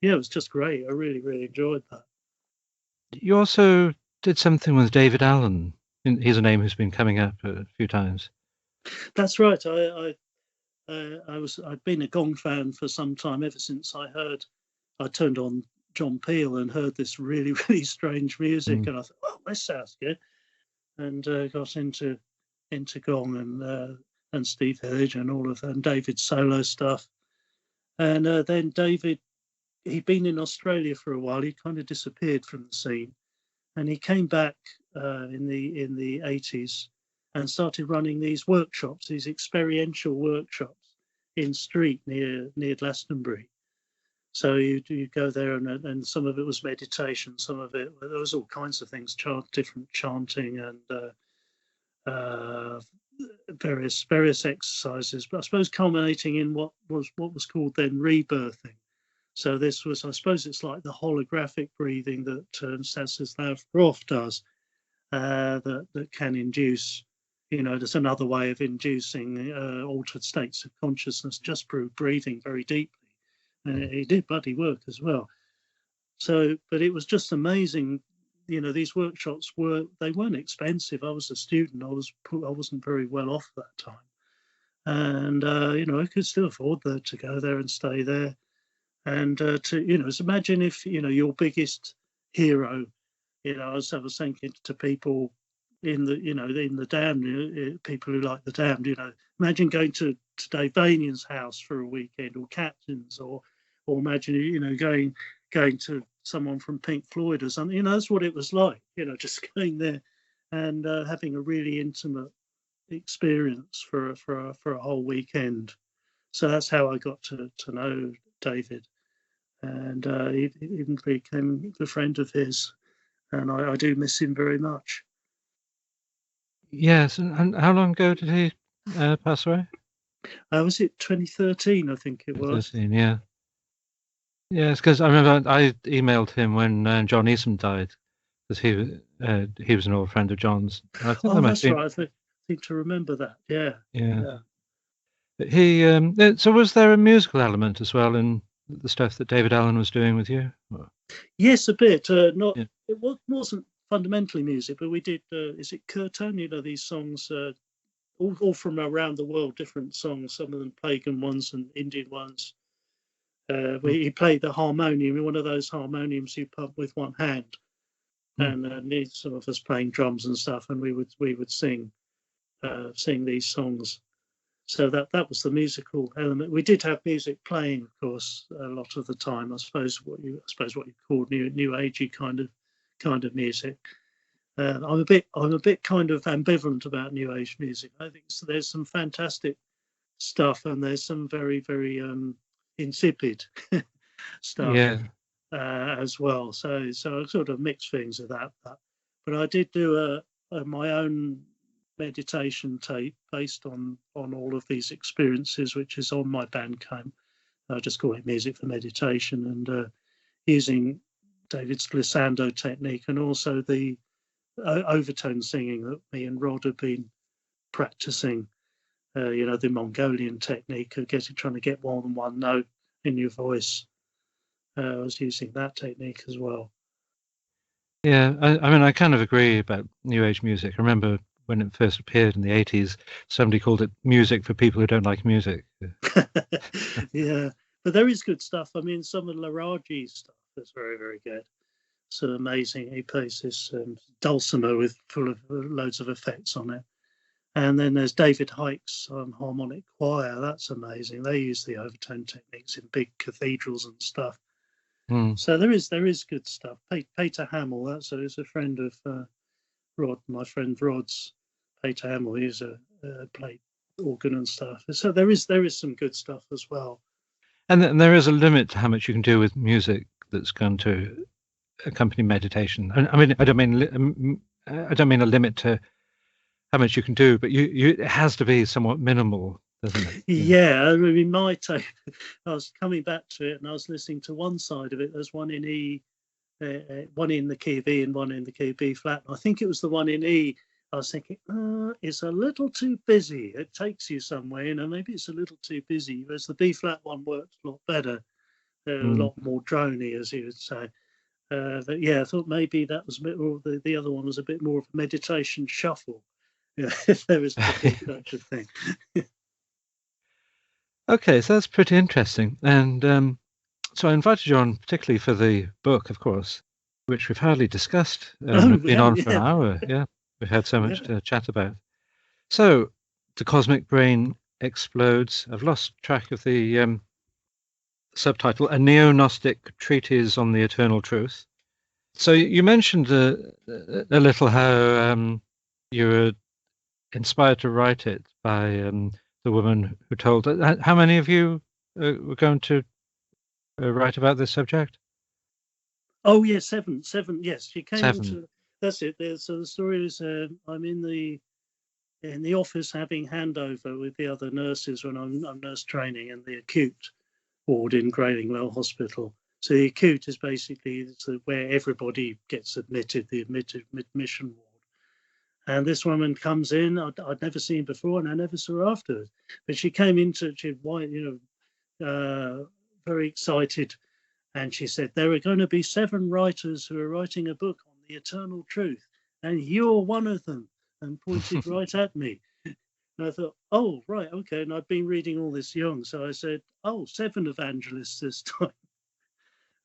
Yeah, it was just great. I really, really enjoyed that. You also did something with David Allen. He's a name who's been coming up a few times. That's right. I'd been a Gong fan for some time, ever since I turned on John Peel and heard this really, really strange music, and I thought, oh, this sounds good, and got into Gong and Steve Hillage and all of that, and David's solo stuff. And then David, he'd been in Australia for a while. He kind of disappeared from the scene, and he came back in the 80s and started running these workshops, these experiential workshops in Street near Glastonbury. So you go there, and some of it was meditation, some of it, there was all kinds of things, different chanting and various exercises, but I suppose culminating in what was called then rebirthing. So this was, I suppose it's like the holographic breathing that Stanislav Grof does, that can induce, there's another way of inducing altered states of consciousness just through breathing very deeply. And it did bloody work as well. So, but it was just amazing. These workshops weren't expensive. I was a student. I wasn't very well off that time, and I could still afford to go there and stay there. And imagine if your biggest hero. I was thinking to people in the Damned, people who like the Damned. Imagine going to Dave Vanian's house for a weekend, or Captain's, or imagine going to someone from Pink Floyd or something. That's what it was like. Just going there and having a really intimate experience for a whole weekend. So that's how I got to know David, and he even became a friend of his, and I do miss him very much. Yes, and how long ago did he pass away? Was it 2013? I think it was. 13, yeah. Yes, because I remember I emailed him when John Easton died, because he was an old friend of John's. And I think Oh, that's right. I think to remember that. Yeah. Yeah. He so was there a musical element as well in the stuff that David Allen was doing with you? Yes, a bit. Not yeah. It wasn't fundamentally music, but we did. Is it Curtain? These songs, all from around the world, different songs. Some of them pagan ones and Indian ones. He played the harmonium, one of those harmoniums you pump with one hand, and some of us playing drums and stuff, and we would sing these songs. So that was the musical element. We did have music playing, of course, a lot of the time. I suppose what you call new agey kind of music. I'm a bit kind of ambivalent about new age music. I think there's some fantastic stuff, and there's some very very insipid stuff as well. So I sort of mix things of that. But I did do my own meditation tape based on all of these experiences, which is on my Bandcamp. I just call it Music for Meditation, and using David's glissando technique, and also the overtone singing that me and Rod have been practicing. The Mongolian technique of trying to get more than one note in your voice. I was using that technique as well. Yeah, I mean, I kind of agree about New Age music. I remember when it first appeared in the 80s, somebody called it music for people who don't like music. Yeah, but there is good stuff. I mean, some of Laraji's stuff is very, very good. So amazing. He plays this dulcimer full of loads of effects on it. And then there's David Hike's harmonic choir. That's amazing. They use the overtone techniques in big cathedrals and stuff. So there is good stuff. Peter Hamill, that's a friend of Rod, my friend Rod's. Peter Hamill, he's played organ and stuff. So there is some good stuff as well. And there is a limit to how much you can do with music that's going to accompany meditation. I mean, I don't mean a limit to how much you can do, but it has to be somewhat minimal, doesn't it? Yeah, I mean, my tape, I was coming back to it and I was listening to one side of it. There's one in E, one in the key of E and one in the key of B flat. I think it was the one in E. I was thinking, it's a little too busy. It takes you somewhere, maybe it's a little too busy. Whereas the B flat one worked a lot better, a lot more drony, as you would say. But yeah, I thought maybe that was a bit more, the other one was a bit more of a meditation shuffle, if there is such a thing. Okay, so that's pretty interesting. And so I invited you on particularly for the book, of course, which we've hardly discussed. We've been on for an hour. Yeah, we've had so much to chat about. So the cosmic brain explodes. I've lost track of the subtitle, A Neo-Gnostic Treatise on the Eternal Truth. So you mentioned a little how you were inspired to write it by the woman who told it. How many of you were going to write about this subject? Oh, yeah, seven. Yes, she came 7. into. That's it. So the story is, I'm in the office having handover with the other nurses when I'm nurse training in the acute ward in Graylingwell Hospital. So the acute is basically where everybody gets admitted, the admission ward. And this woman comes in. I'd never seen before, and I never saw her afterwards. But she came into, very excited, and she said, there are going to be 7 writers who are writing a book on the eternal truth, and you're one of them, and pointed right at me. And I thought, oh, right, okay. And I'd been reading all this Jung, so I said, 7 evangelists this time.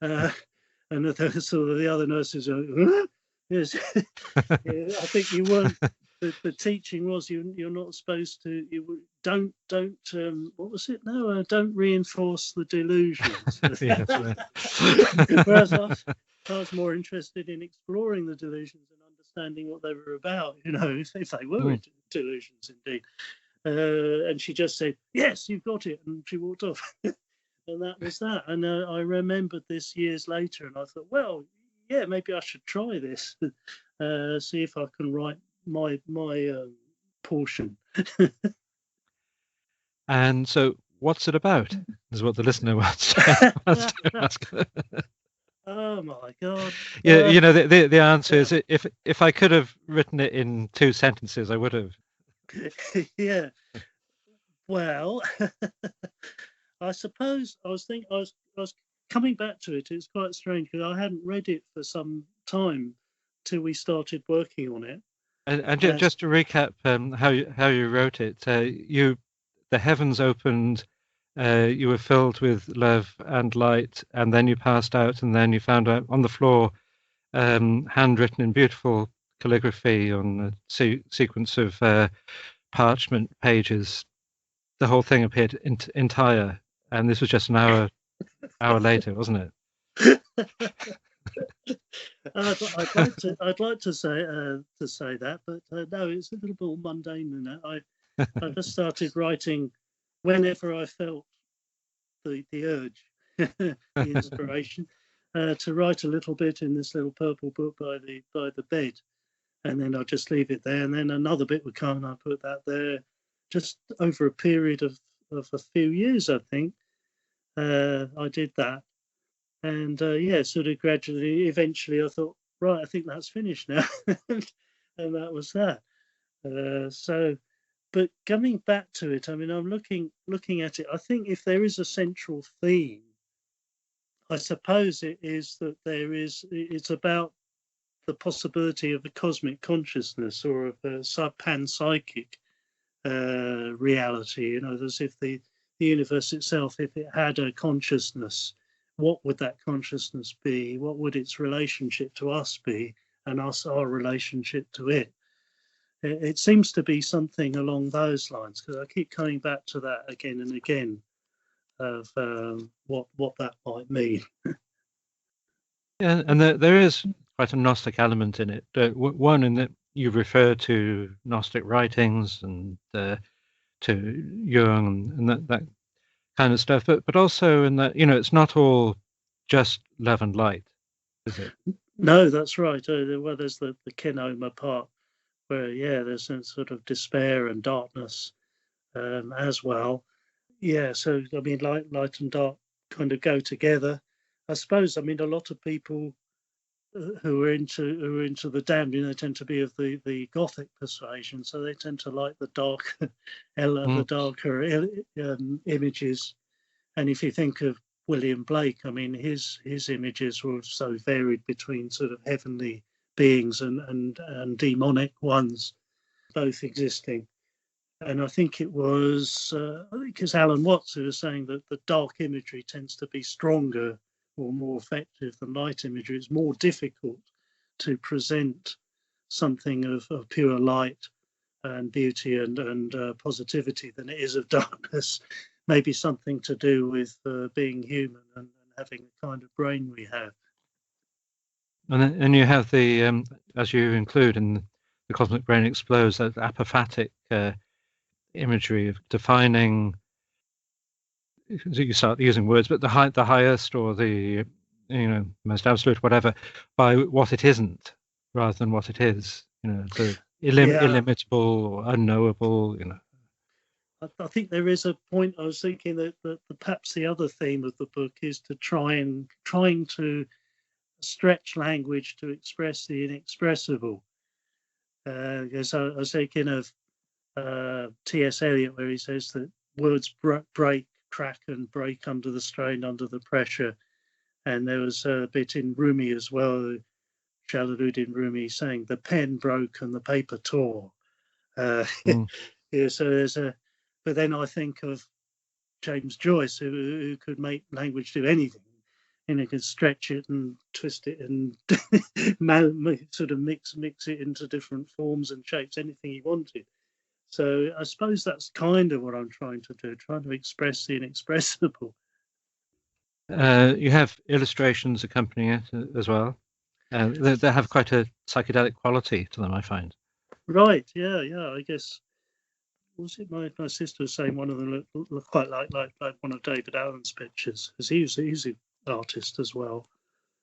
And there was sort of the other nurses were, huh? Yes. Yeah, I think you weren't. The teaching was you're not supposed to. Don't what was it now? Don't reinforce the delusions. Yes, right. Whereas I was more interested in exploring the delusions and understanding what they were about. If they were delusions indeed. And she just said, "Yes, you've got it," and she walked off. And that was that. And I remembered this years later, and I thought, well, yeah, maybe I should try this, see if I can write my portion. And so, what's it about? Is what the listener wants to ask. Oh my God! Yeah, the answer is if I could have written it in 2 sentences, I would have. Yeah. Well, I suppose I was coming back to it. It's quite strange because I hadn't read it for some time till we started working on it. And just to recap, how you wrote it, the heavens opened, you were filled with love and light, and then you passed out, and then you found out on the floor, handwritten in beautiful calligraphy on a sequence of parchment pages. The whole thing appeared entire, and this was just an hour later, wasn't it? I'd like to say that, but no, it's a little more mundane than that. I just started writing whenever I felt the urge, the inspiration, to write a little bit in this little purple book by the bed, and then I'd just leave it there, and then another bit would come, and I put that there, just over a period of a few years, I think. I did that. And sort of gradually, eventually, I thought, right, I think that's finished now, and that was that. But coming back to it, I mean, I'm looking at it. I think if there is a central theme, I suppose it is that it's about the possibility of a cosmic consciousness or of a panpsychic reality. As if the universe itself, if it had a consciousness, what would that consciousness be? What would its relationship to us be, and our relationship to it? It seems to be something along those lines, because I keep coming back to that again and again, of what that might mean. Yeah, and there is quite a Gnostic element in it. One in that you refer to Gnostic writings and to Jung and that kind of stuff, but also in that it's not all just love and light, is it? No, that's right. Well, there's the Kenoma part where there's some sort of despair and darkness as well. Yeah, so I mean, light and dark kind of go together. I suppose. I mean, a lot of people who are into the damned, they tend to be of the Gothic persuasion, so they tend to like the dark, the darker images. And if you think of William Blake, I mean, his images were so varied between sort of heavenly beings and demonic ones, both existing. And I think it was because Alan Watts who was saying that the dark imagery tends to be stronger or more effective than light imagery. It's more difficult to present something of pure light and beauty and positivity than it is of darkness. Maybe something to do with being human and having the kind of brain we have. And you have the as you include in the Cosmic Brain Explodes, that apophatic imagery of defining. You start using words, but the highest or the most absolute whatever by what it isn't rather than what it is. The illimitable or unknowable. I think there is a point. I was thinking that perhaps the other theme of the book is to trying to stretch language to express the inexpressible. Because I was thinking of T.S. Eliot, where he says that words break, crack, and break under the strain, under the pressure. And there was a bit in Rumi as well, Jalaluddin Rumi, saying the pen broke and the paper tore. So there's a. But then I think of James Joyce, who could make language do anything. could stretch it and twist it and sort of mix it into different forms and shapes, anything he wanted. So I suppose that's kind of what I'm trying to do, trying to express the inexpressible. You have illustrations accompanying it as well. They have quite a psychedelic quality to them, I find. Right, yeah. I guess, was it my sister was saying one of them look quite like one of David Allen's pictures, because he's an artist as well.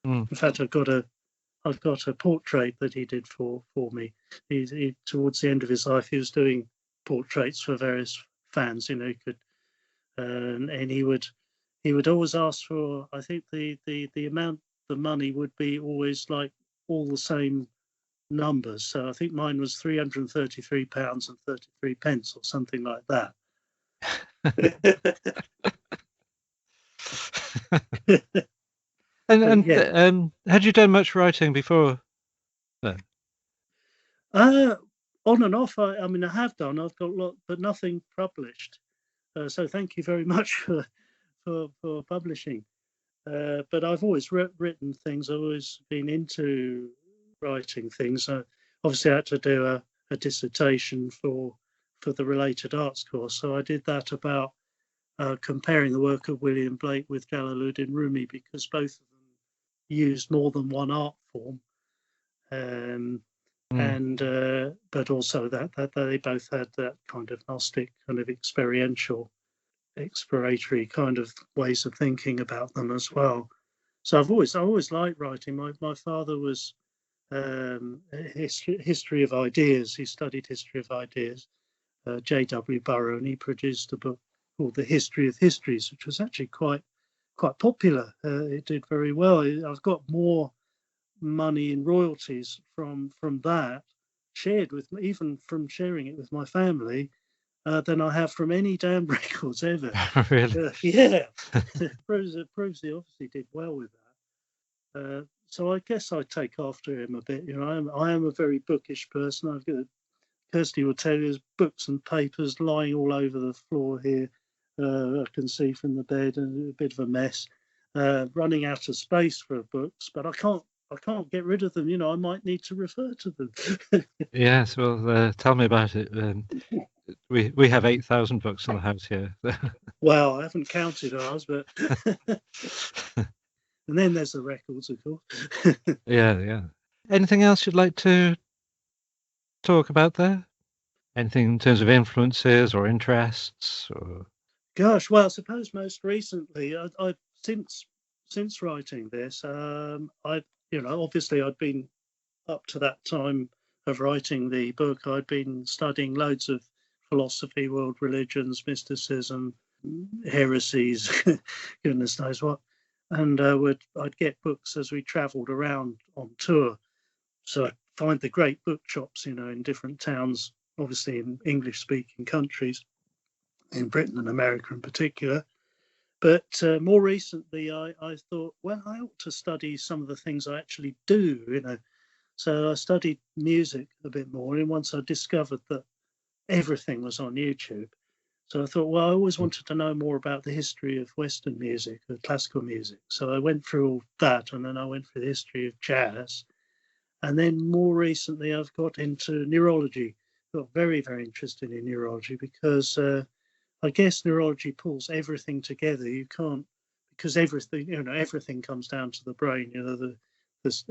Mm. In fact, I've got a portrait that he did for me. He towards the end of his life, he was doing portraits for various fans. He could, and he would always ask for. I think the amount the money would be always like all the same numbers. So I think mine was £333 and 33 pence or something like that. And had you done much writing before then? On and off. I mean, I have done. I've got a lot, but nothing published. So thank you very much for publishing. But I've always written things. I've always been into writing things. Obviously, I had to do a dissertation for the related arts course. So I did that about comparing the work of William Blake with Jalaluddin Rumi, because both of them used more than one art form. And but also that they both had that kind of Gnostic, kind of experiential, exploratory kind of ways of thinking about them as well. So I always liked writing. My father was history of ideas. He studied history of ideas, J.W. Burrow, and he produced a book called The History of Histories, which was actually quite popular. It did very well. I've got more money in royalties from that, shared with even from sharing it with my family, than I have from any damn records ever. Really? Yeah. It proves he obviously did well with that. So I guess I take after him a bit. I am a very bookish person. I've got, Kirsty will tell you, there's books and papers lying all over the floor here. I can see from the bed, and a bit of a mess. Running out of space for books, but I can't get rid of them. I might need to refer to them. Yes, well, tell me about it. We have 8,000 books in the house here. Well, I haven't counted ours, but and then there's the records, of course. Yeah. Anything else you'd like to talk about there? Anything in terms of influences or interests? Or... Gosh, well, I suppose most recently, I since writing this, obviously I'd been up to that time of writing the book, I'd been studying loads of philosophy, world religions, mysticism, heresies, goodness knows what. And I'd get books as we travelled around on tour. So I'd find the great bookshops, in different towns, obviously in English-speaking countries, in Britain and America in particular. But more recently, I thought, well, I ought to study some of the things I actually do. So I studied music a bit more, and once I discovered that everything was on YouTube, so I thought, well, I always wanted to know more about the history of Western music, of classical music. So I went through all that, and then I went through the history of jazz. And then more recently, I've got into neurology. Got very, very interested in neurology because I guess neurology pulls everything together. You can't, because everything comes down to the brain.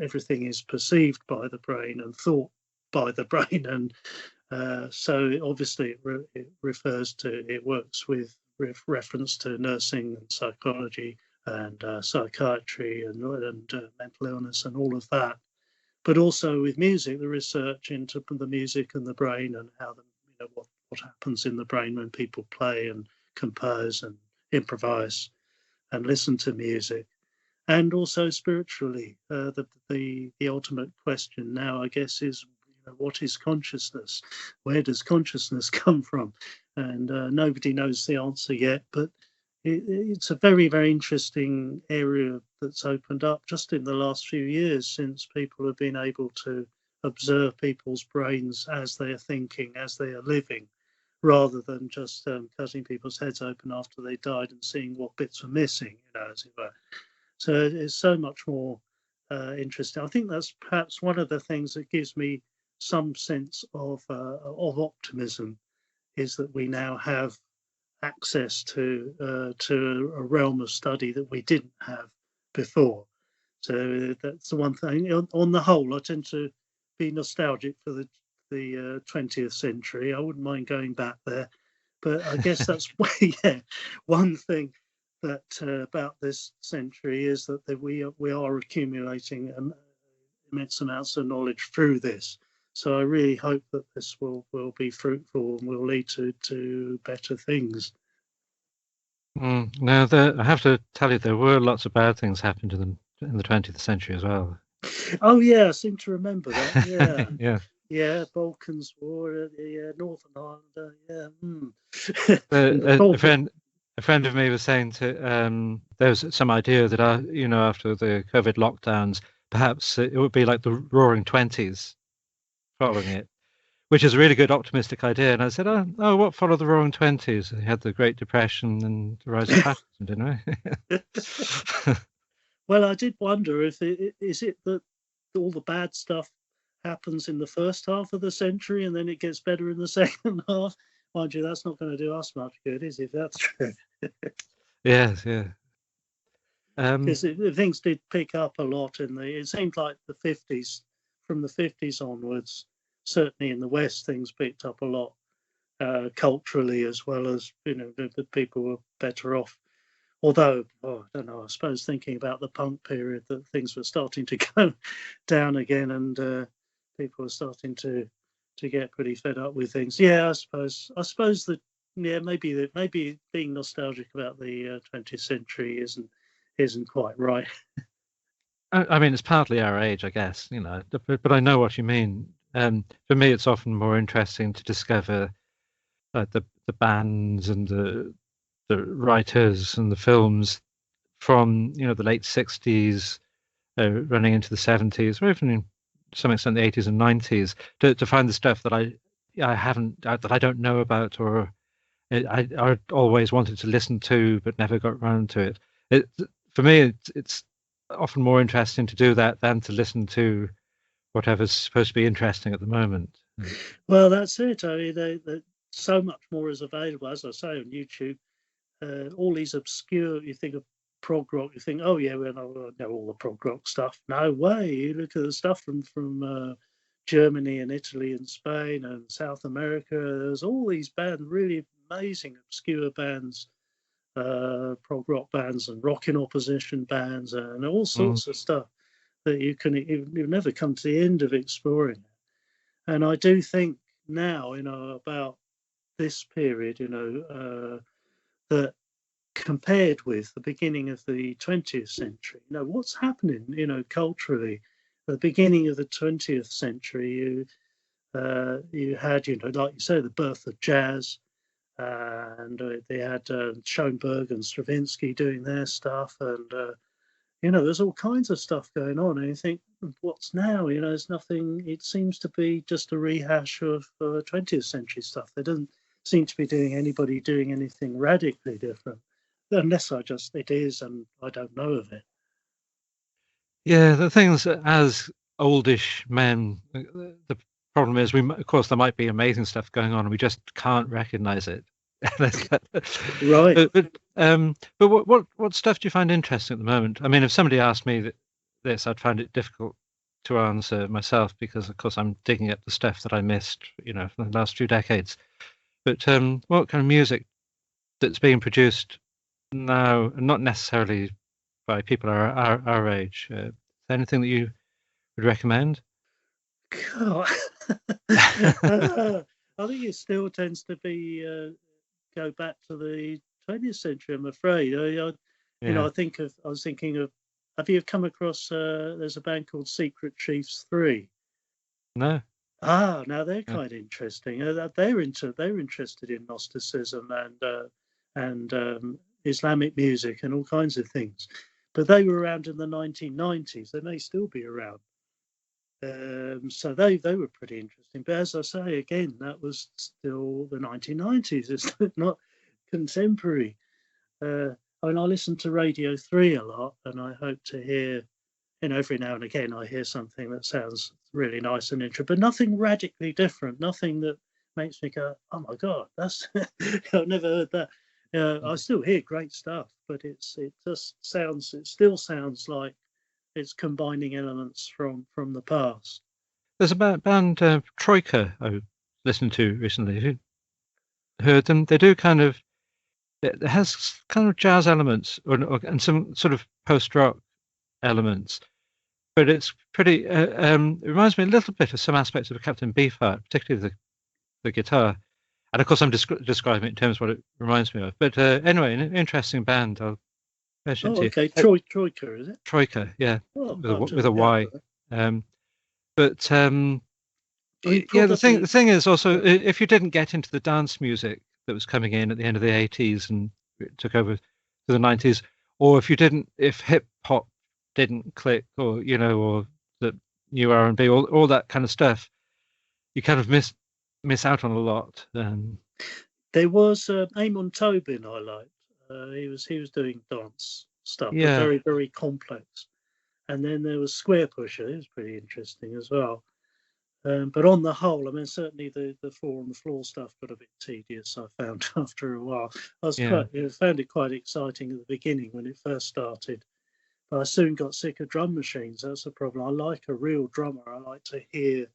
Everything is perceived by the brain and thought by the brain, and so obviously it works with reference to nursing and psychology and psychiatry and mental illness and all of that. But also with music, the research into the music and the brain and how what happens in the brain when people play and compose and improvise and listen to music. And also spiritually, the ultimate question now, I guess, is what is consciousness? Where does consciousness come from? And nobody knows the answer yet, but it's a very, very interesting area that's opened up just in the last few years, since people have been able to observe people's brains as they are thinking, as they are living, rather than just cutting people's heads open after they died and seeing what bits were missing, as it were. So it's so much more interesting. I think that's perhaps one of the things that gives me some sense of optimism, is that we now have access to a realm of study that we didn't have before. So that's the one thing. On the whole, I tend to be nostalgic for the 20th century. I wouldn't mind going back there, but I guess that's one thing that about this century is that we are accumulating immense amounts of knowledge through this. So I really hope that this will be fruitful and will lead to better things. Now, I have to tell you, there were lots of bad things happened to them in the 20th century as well. Oh yeah, I seem to remember that. Yeah, yeah. Yeah, Balkans War, yeah, Northern Ireland, yeah. A friend of me was saying there was some idea that after the COVID lockdowns, perhaps it would be like the Roaring Twenties following it, which is a really good optimistic idea. And I said, oh, what followed the Roaring Twenties? They had the Great Depression and the rise of fascism, didn't we? Well, I did wonder if is it that all the bad stuff happens in the first half of the century and then it gets better in the second half. Mind you, that's not going to do us much good, is it, if that's true? Yes, yeah. Because things did pick up a lot it seemed like the 50s, from the 50s onwards, certainly in the West, things picked up a lot culturally, as well as, the people were better off. Although, I don't know, I suppose thinking about the punk period, that things were starting to go down again, and people were starting to get pretty fed up with things. Yeah, I suppose that, yeah, maybe being nostalgic about the 20th century isn't quite right. I mean, it's partly our age, I guess, but I know what you mean. For me, it's often more interesting to discover the bands and the writers and the films from the late 60s, running into the 70s, or even to some extent the 80s and 90s, to find the stuff that I haven't that I don't know about, or I always wanted to listen to but never got around to it. For me, it's often more interesting to do that than to listen to whatever's supposed to be interesting at the moment. Well, that's it. I mean, so much more is available, as I say, on YouTube. All these obscure, you think of prog rock, you think, oh yeah, well, I know all the prog rock stuff. No way. You look at the stuff from Germany and Italy and Spain and South America. There's all these bands, really amazing obscure bands, prog rock bands and rock in opposition bands, and all sorts of stuff that you've never come to the end of exploring. And I do think now, about this period, that compared with the beginning of the 20th century, what's happening, culturally. At the beginning of the 20th century, you had, like you say, the birth of jazz, and they had Schoenberg and Stravinsky doing their stuff, and there's all kinds of stuff going on, and you think, what's now? There's nothing. It seems to be just a rehash of 20th century stuff. There doesn't seem to be anybody doing anything radically different, unless it is, and I don't know of it. Yeah, the things as oldish men, the problem is of course there might be amazing stuff going on and we just can't recognize it. Right. But what stuff do you find interesting at the moment? I mean, if somebody asked me this, I'd find it difficult to answer myself because, of course, I'm digging up the stuff that I missed, from the last few decades. But what kind of music that's being produced now, and not necessarily by people our age, anything that you would recommend? God. I think it still tends to be go back to the 20th century. I'm afraid. I Yeah. I was thinking of. Have you come across? There's a band called Secret Chiefs 3. No. Now they're Yeah. kind of interesting. They're interested in Gnosticism and Islamic music and all kinds of things. But they were around in the 1990s. They may still be around. So they were pretty interesting. But as I say again, that was still the 1990s. It's not contemporary. I mean, I listen to Radio 3 a lot, and I hope to hear, every now and again I hear something that sounds really nice and interesting, but nothing radically different, nothing that makes me go, oh my God, that's, I've never heard that. I still hear great stuff, but it still sounds like it's combining elements from the past. There's a band, Troika, I listened to recently. Have you heard them? They do kind of, it has kind of jazz elements and some sort of post-rock elements, but it's pretty, it reminds me a little bit of some aspects of Captain Beefheart, particularly the guitar. And of course, I'm describing it in terms of what it reminds me of. But anyway, an interesting band. I'll mention it to you. Okay, Troika, is it? Troika, yeah, Oh, with a Y. But yeah, the thing is also, if you didn't get into the dance music that was coming in at the end of the 80s and it took over to the 90s, or if hip hop didn't click, or or the new R&B, all that kind of stuff, you kind of miss out on a lot. There was Eamon Tobin I liked. He was doing dance stuff, but very, very complex. And then there was Square Pusher. It was pretty interesting as well. But on the whole, I mean, certainly the four on the floor stuff got a bit tedious, I found, after a while. I found it quite exciting at the beginning when it first started. But I soon got sick of drum machines. That's the problem. I like a real drummer. I like to hear,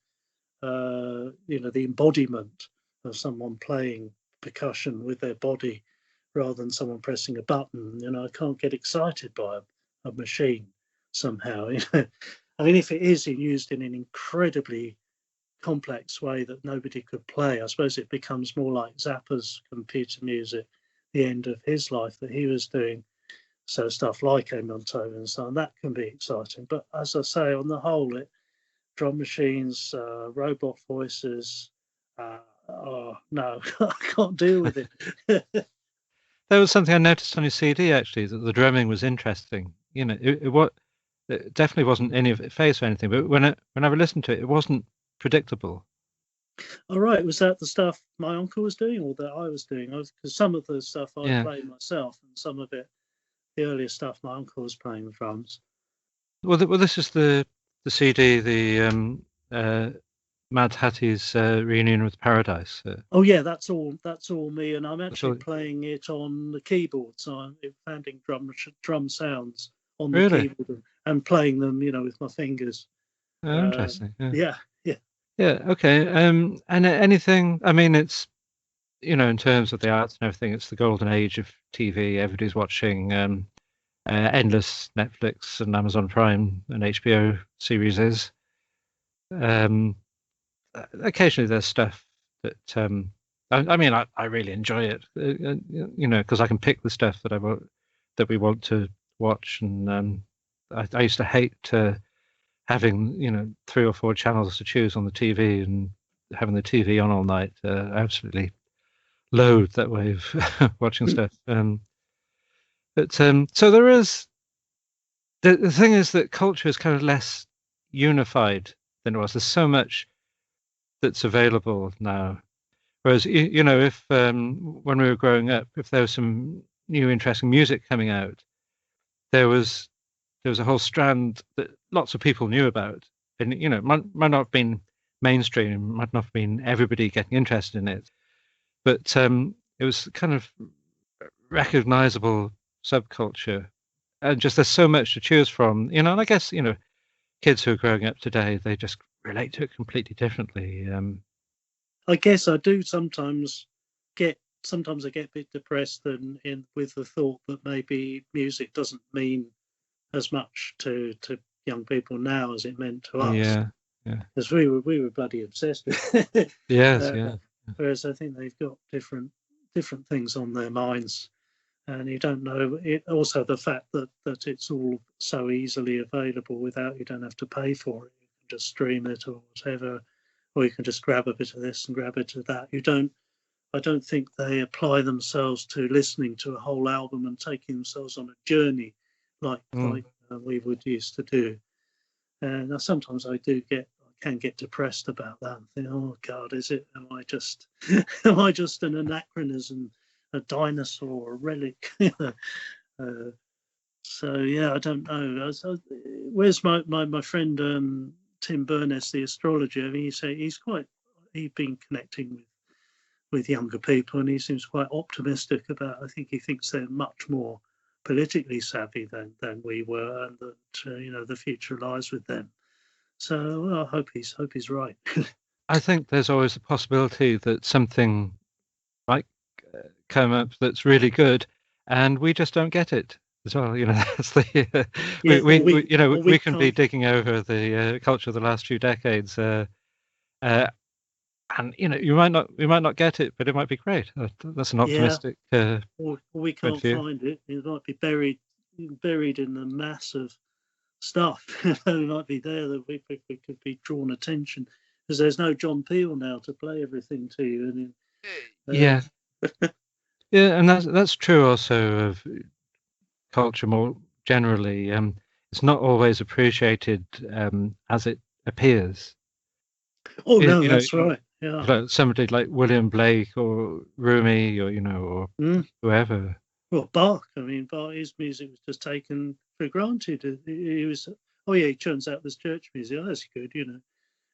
the embodiment of someone playing percussion with their body rather than someone pressing a button. I can't get excited by a machine somehow. I mean, if it is used in an incredibly complex way that nobody could play, I suppose it becomes more like Zappa's computer music, the end of his life, that he was doing. So stuff like Eamon Tobin and so on, that can be exciting. But as I say, on the whole, drum machines, robot voices, oh no, I can't deal with it. There was something I noticed on your CD, actually, that the drumming was interesting. It definitely wasn't any of it face or anything, but whenever I listened to it, it wasn't predictable. All right, was that the stuff my uncle was doing or that I was doing? Because some of the stuff I played myself, and some of it, the earlier stuff, my uncle was playing the drums. Well, this is the CD, the Mad Hattie's Reunion with Paradise. Oh yeah, that's all me, and I'm actually playing it on the keyboard, so I'm finding drum sounds on the keyboard and playing them, with my fingers. Oh, interesting. Yeah. Okay. And anything? I mean, it's in terms of the arts and everything, it's the golden age of TV. Everybody's watching endless Netflix and Amazon Prime and HBO series. Occasionally there's stuff that I really enjoy it, because I can pick the stuff that we want to watch, and I used to hate having 3 or 4 channels to choose on the TV and having the TV on all night. I absolutely loathe that way of watching stuff. But so there is the thing is that culture is kind of less unified than it was. There's so much that's available now. Whereas, if when we were growing up, if there was some new interesting music coming out, there was a whole strand that lots of people knew about, and might not have been mainstream, might not have been everybody getting interested in it, but it was kind of recognizable subculture, and just there's so much to choose from, and I guess kids who are growing up today, they just relate to it completely differently. I guess I do sometimes I get a bit depressed with the thought that maybe music doesn't mean as much to young people now as it meant to us. Yeah. Because we were bloody obsessed with it. Yes, Whereas I think they've got different things on their minds, and you don't know it. Also, the fact that it's all so easily available you don't have to pay for it. You can just stream it or whatever, or you can just grab a bit of this and grab a bit of that. I don't think they apply themselves to listening to a whole album and taking themselves on a journey like we would used to do. And sometimes I can get depressed about that and think, oh God, am I just an anachronism, a dinosaur, a relic? So yeah, I don't know. Where's my friend Tim Burness, the astrologer? I mean, he's been connecting with younger people, and he seems quite optimistic about. I think he thinks they're much more politically savvy than we were, and that the future lies with them. So well, I hope he's right. I think there's always the possibility that something might come up that's really good, and we just don't get it as well. That's the Yeah, we can be can't. digging over the culture of the last few decades, and we might not get it, but it might be great. That's an optimistic or we point can't of view. find it. It might be buried in the mass of stuff. It might be there that we could be drawn attention, because there's no John Peel now to play everything to you. And Yeah, yeah, and that's true also of culture more generally. It's not always appreciated as it appears. oh no, that's right. Yeah. Like somebody like William Blake or Rumi or whoever. Well, Bach. I mean, his music was just taken for granted. He was. Oh yeah, he turns out this church music. Oh, that's good.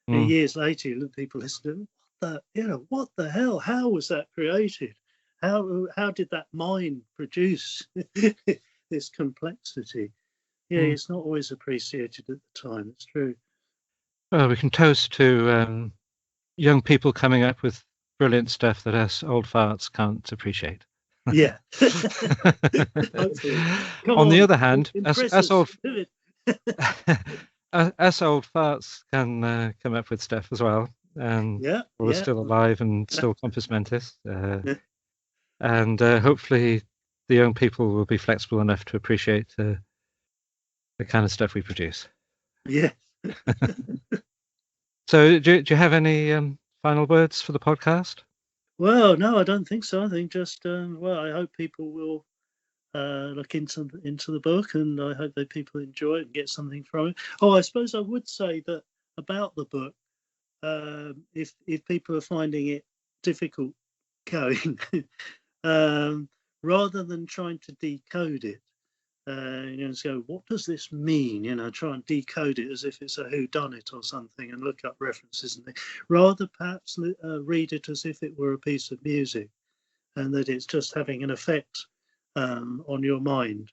And years later, people listen to what the hell? How was that created? How did that mind produce this complexity? Yeah, it's not always appreciated at the time. It's true. Well, we can toast to young people coming up with brilliant stuff that us old farts can't appreciate. Yeah. On the other hand, us old farts can come up with stuff as well, and we're still alive and still compos mentis. And hopefully the young people will be flexible enough to appreciate the kind of stuff we produce. Yeah. So do you have any final words for the podcast? Well, no, I don't think so. I think just I hope people will look into the book, and I hope that people enjoy it and get something from it. Oh, I suppose I would say that about the book, if people are finding it difficult going, rather than trying to decode it, go, what does this mean? Try and decode it as if it's a whodunit or something, and look up references and things. Rather, perhaps read it as if it were a piece of music, and that it's just having an effect on your mind.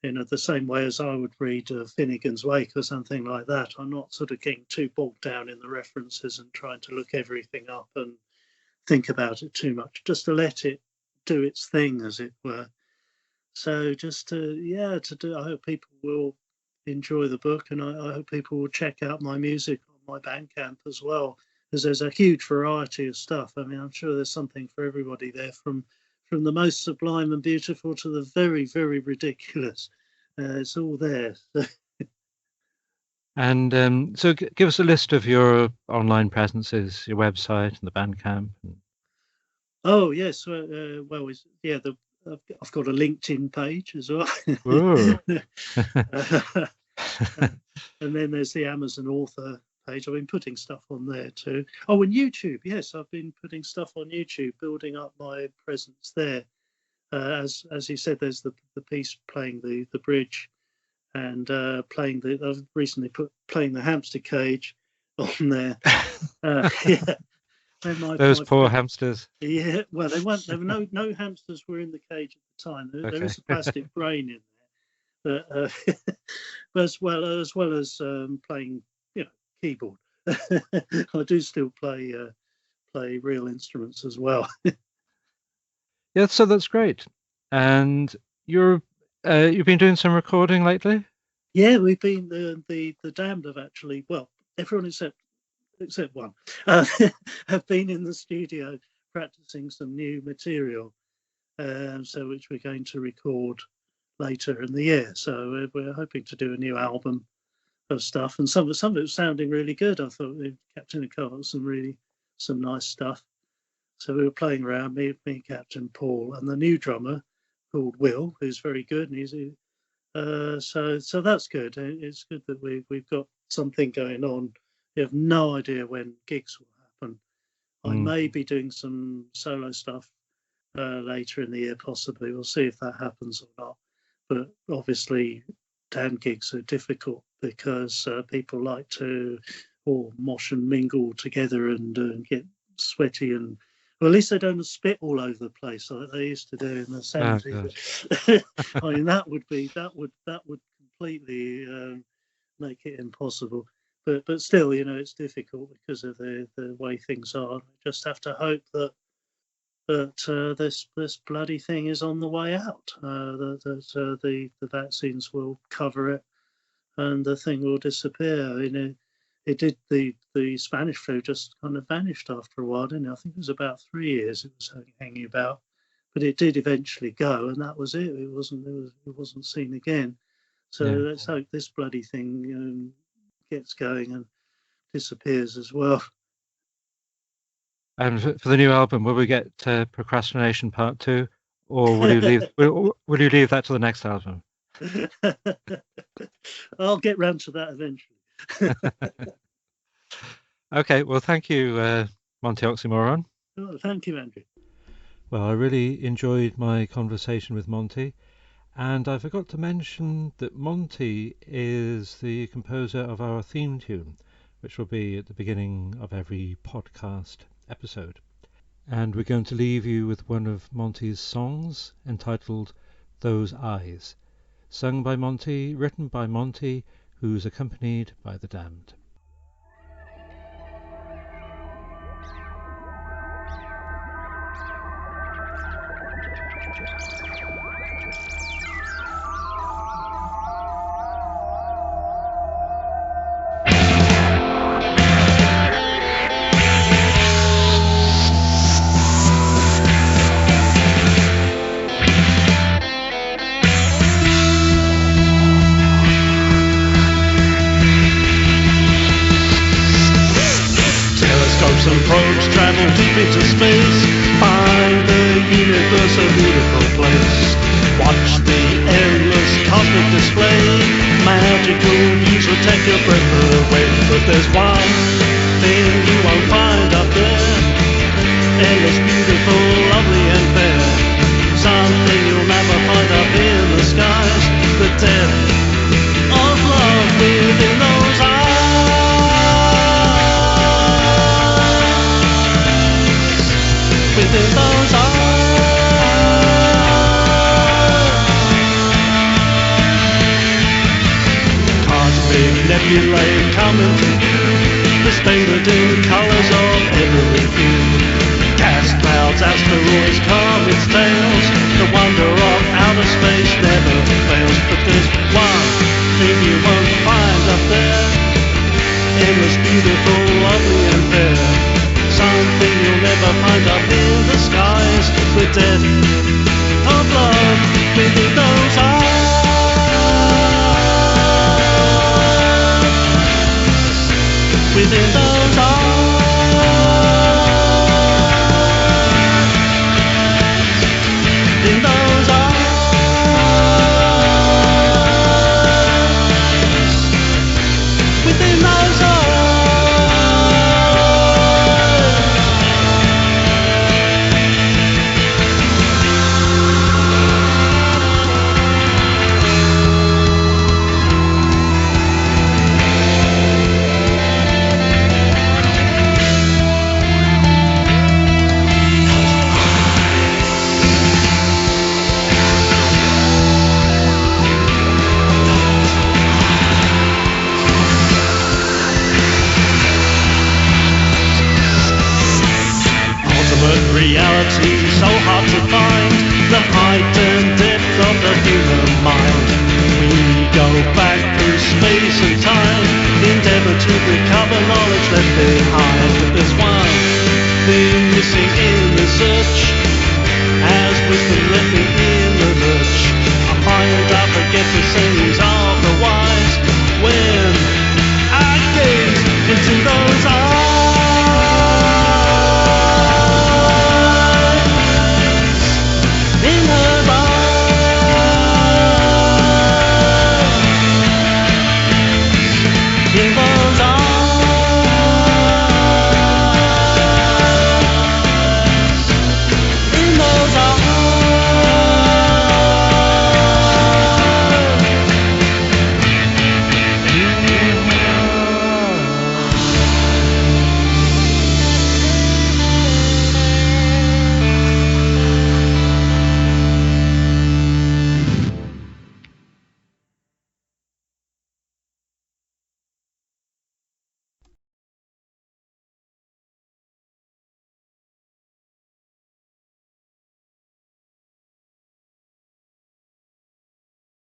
The same way as I would read Finnegan's Wake or something like that. I'm not sort of getting too bogged down in the references and trying to look everything up and think about it too much. Just to let it do its thing, as it were. So just I hope people will enjoy the book, and I hope people will check out my music on my Bandcamp as well, because there's a huge variety of stuff. I mean, I'm sure there's something for everybody there, from the most sublime and beautiful to the very, very ridiculous. It's all there. And so give us a list of your online presences, your website and the Bandcamp. Oh yes, I've got a LinkedIn page as well. And then there's the Amazon author page. I've been putting stuff on there too. Oh, and YouTube. Yes, I've been putting stuff on YouTube, building up my presence there. As you said, there's the piece playing the bridge, and I've recently playing the hamster cage on there. Yeah. Those poor hamsters. Yeah, well, there were no hamsters were in the cage at the time. There is a plastic brain in there, but as well as playing, keyboard. I do still play real instruments as well. Yeah, so that's great. And you've been doing some recording lately? Yeah, we've been the Damned have actually, well, everyone except one, have been in the studio practicing some new material, which we're going to record later in the year. So we're hoping to do a new album of stuff, and some of it was sounding really good. I thought Captain and Carl, some nice stuff. So we were playing around, me, Captain Paul, and the new drummer called Will, who's very good, and he's so that's good. It's good that we've got something going on. You have no idea when gigs will happen. I may be doing some solo stuff later in the year, possibly. We'll see if that happens or not. but obviously Dan gigs are difficult because people like to all mosh and mingle together and get sweaty, and well, at least they don't spit all over the place like they used to do in the 70s. I mean, that would completely make it impossible. But still, it's difficult because of the way things are. We just have to hope that this bloody thing is on the way out. That the vaccines will cover it, and the thing will disappear. It did. The Spanish flu just kind of vanished after a while, didn't it? I think it was about 3 years it was hanging about, but it did eventually go, and that was it. It wasn't seen again. So let's hope this bloody thing gets going and disappears as well. And for the new album, will we get Procrastination Part 2, or will you leave? will you leave that to the next album? I'll get round to that eventually. Okay, well, thank you, Monty Oxymoron. Oh, thank you, Andrew. Well, I really enjoyed my conversation with Monty, and I forgot to mention that Monty is the composer of our theme tune, which will be at the beginning of every podcast episode. And we're going to leave you with one of Monty's songs entitled Those Eyes, sung by Monty, written by Monty, who's accompanied by the Damned. Some probes travel deep into space, find the universe a beautiful place. Watch the endless cosmic display, magical views will take your breath away. But there's one thing you won't find up there, endless, beautiful, lovely and fair. Something you'll never find up in the skies, the depth of love within those eyes. Within those eyes, cosmic nebulae coming to view, displayed in colours of every hue. Gas clouds, asteroids, comets, tails, the wonder of outer space never fails. But there's one thing you won't find up there, endless, beautiful, lovely and fair. Something you'll never find up in the skies, the death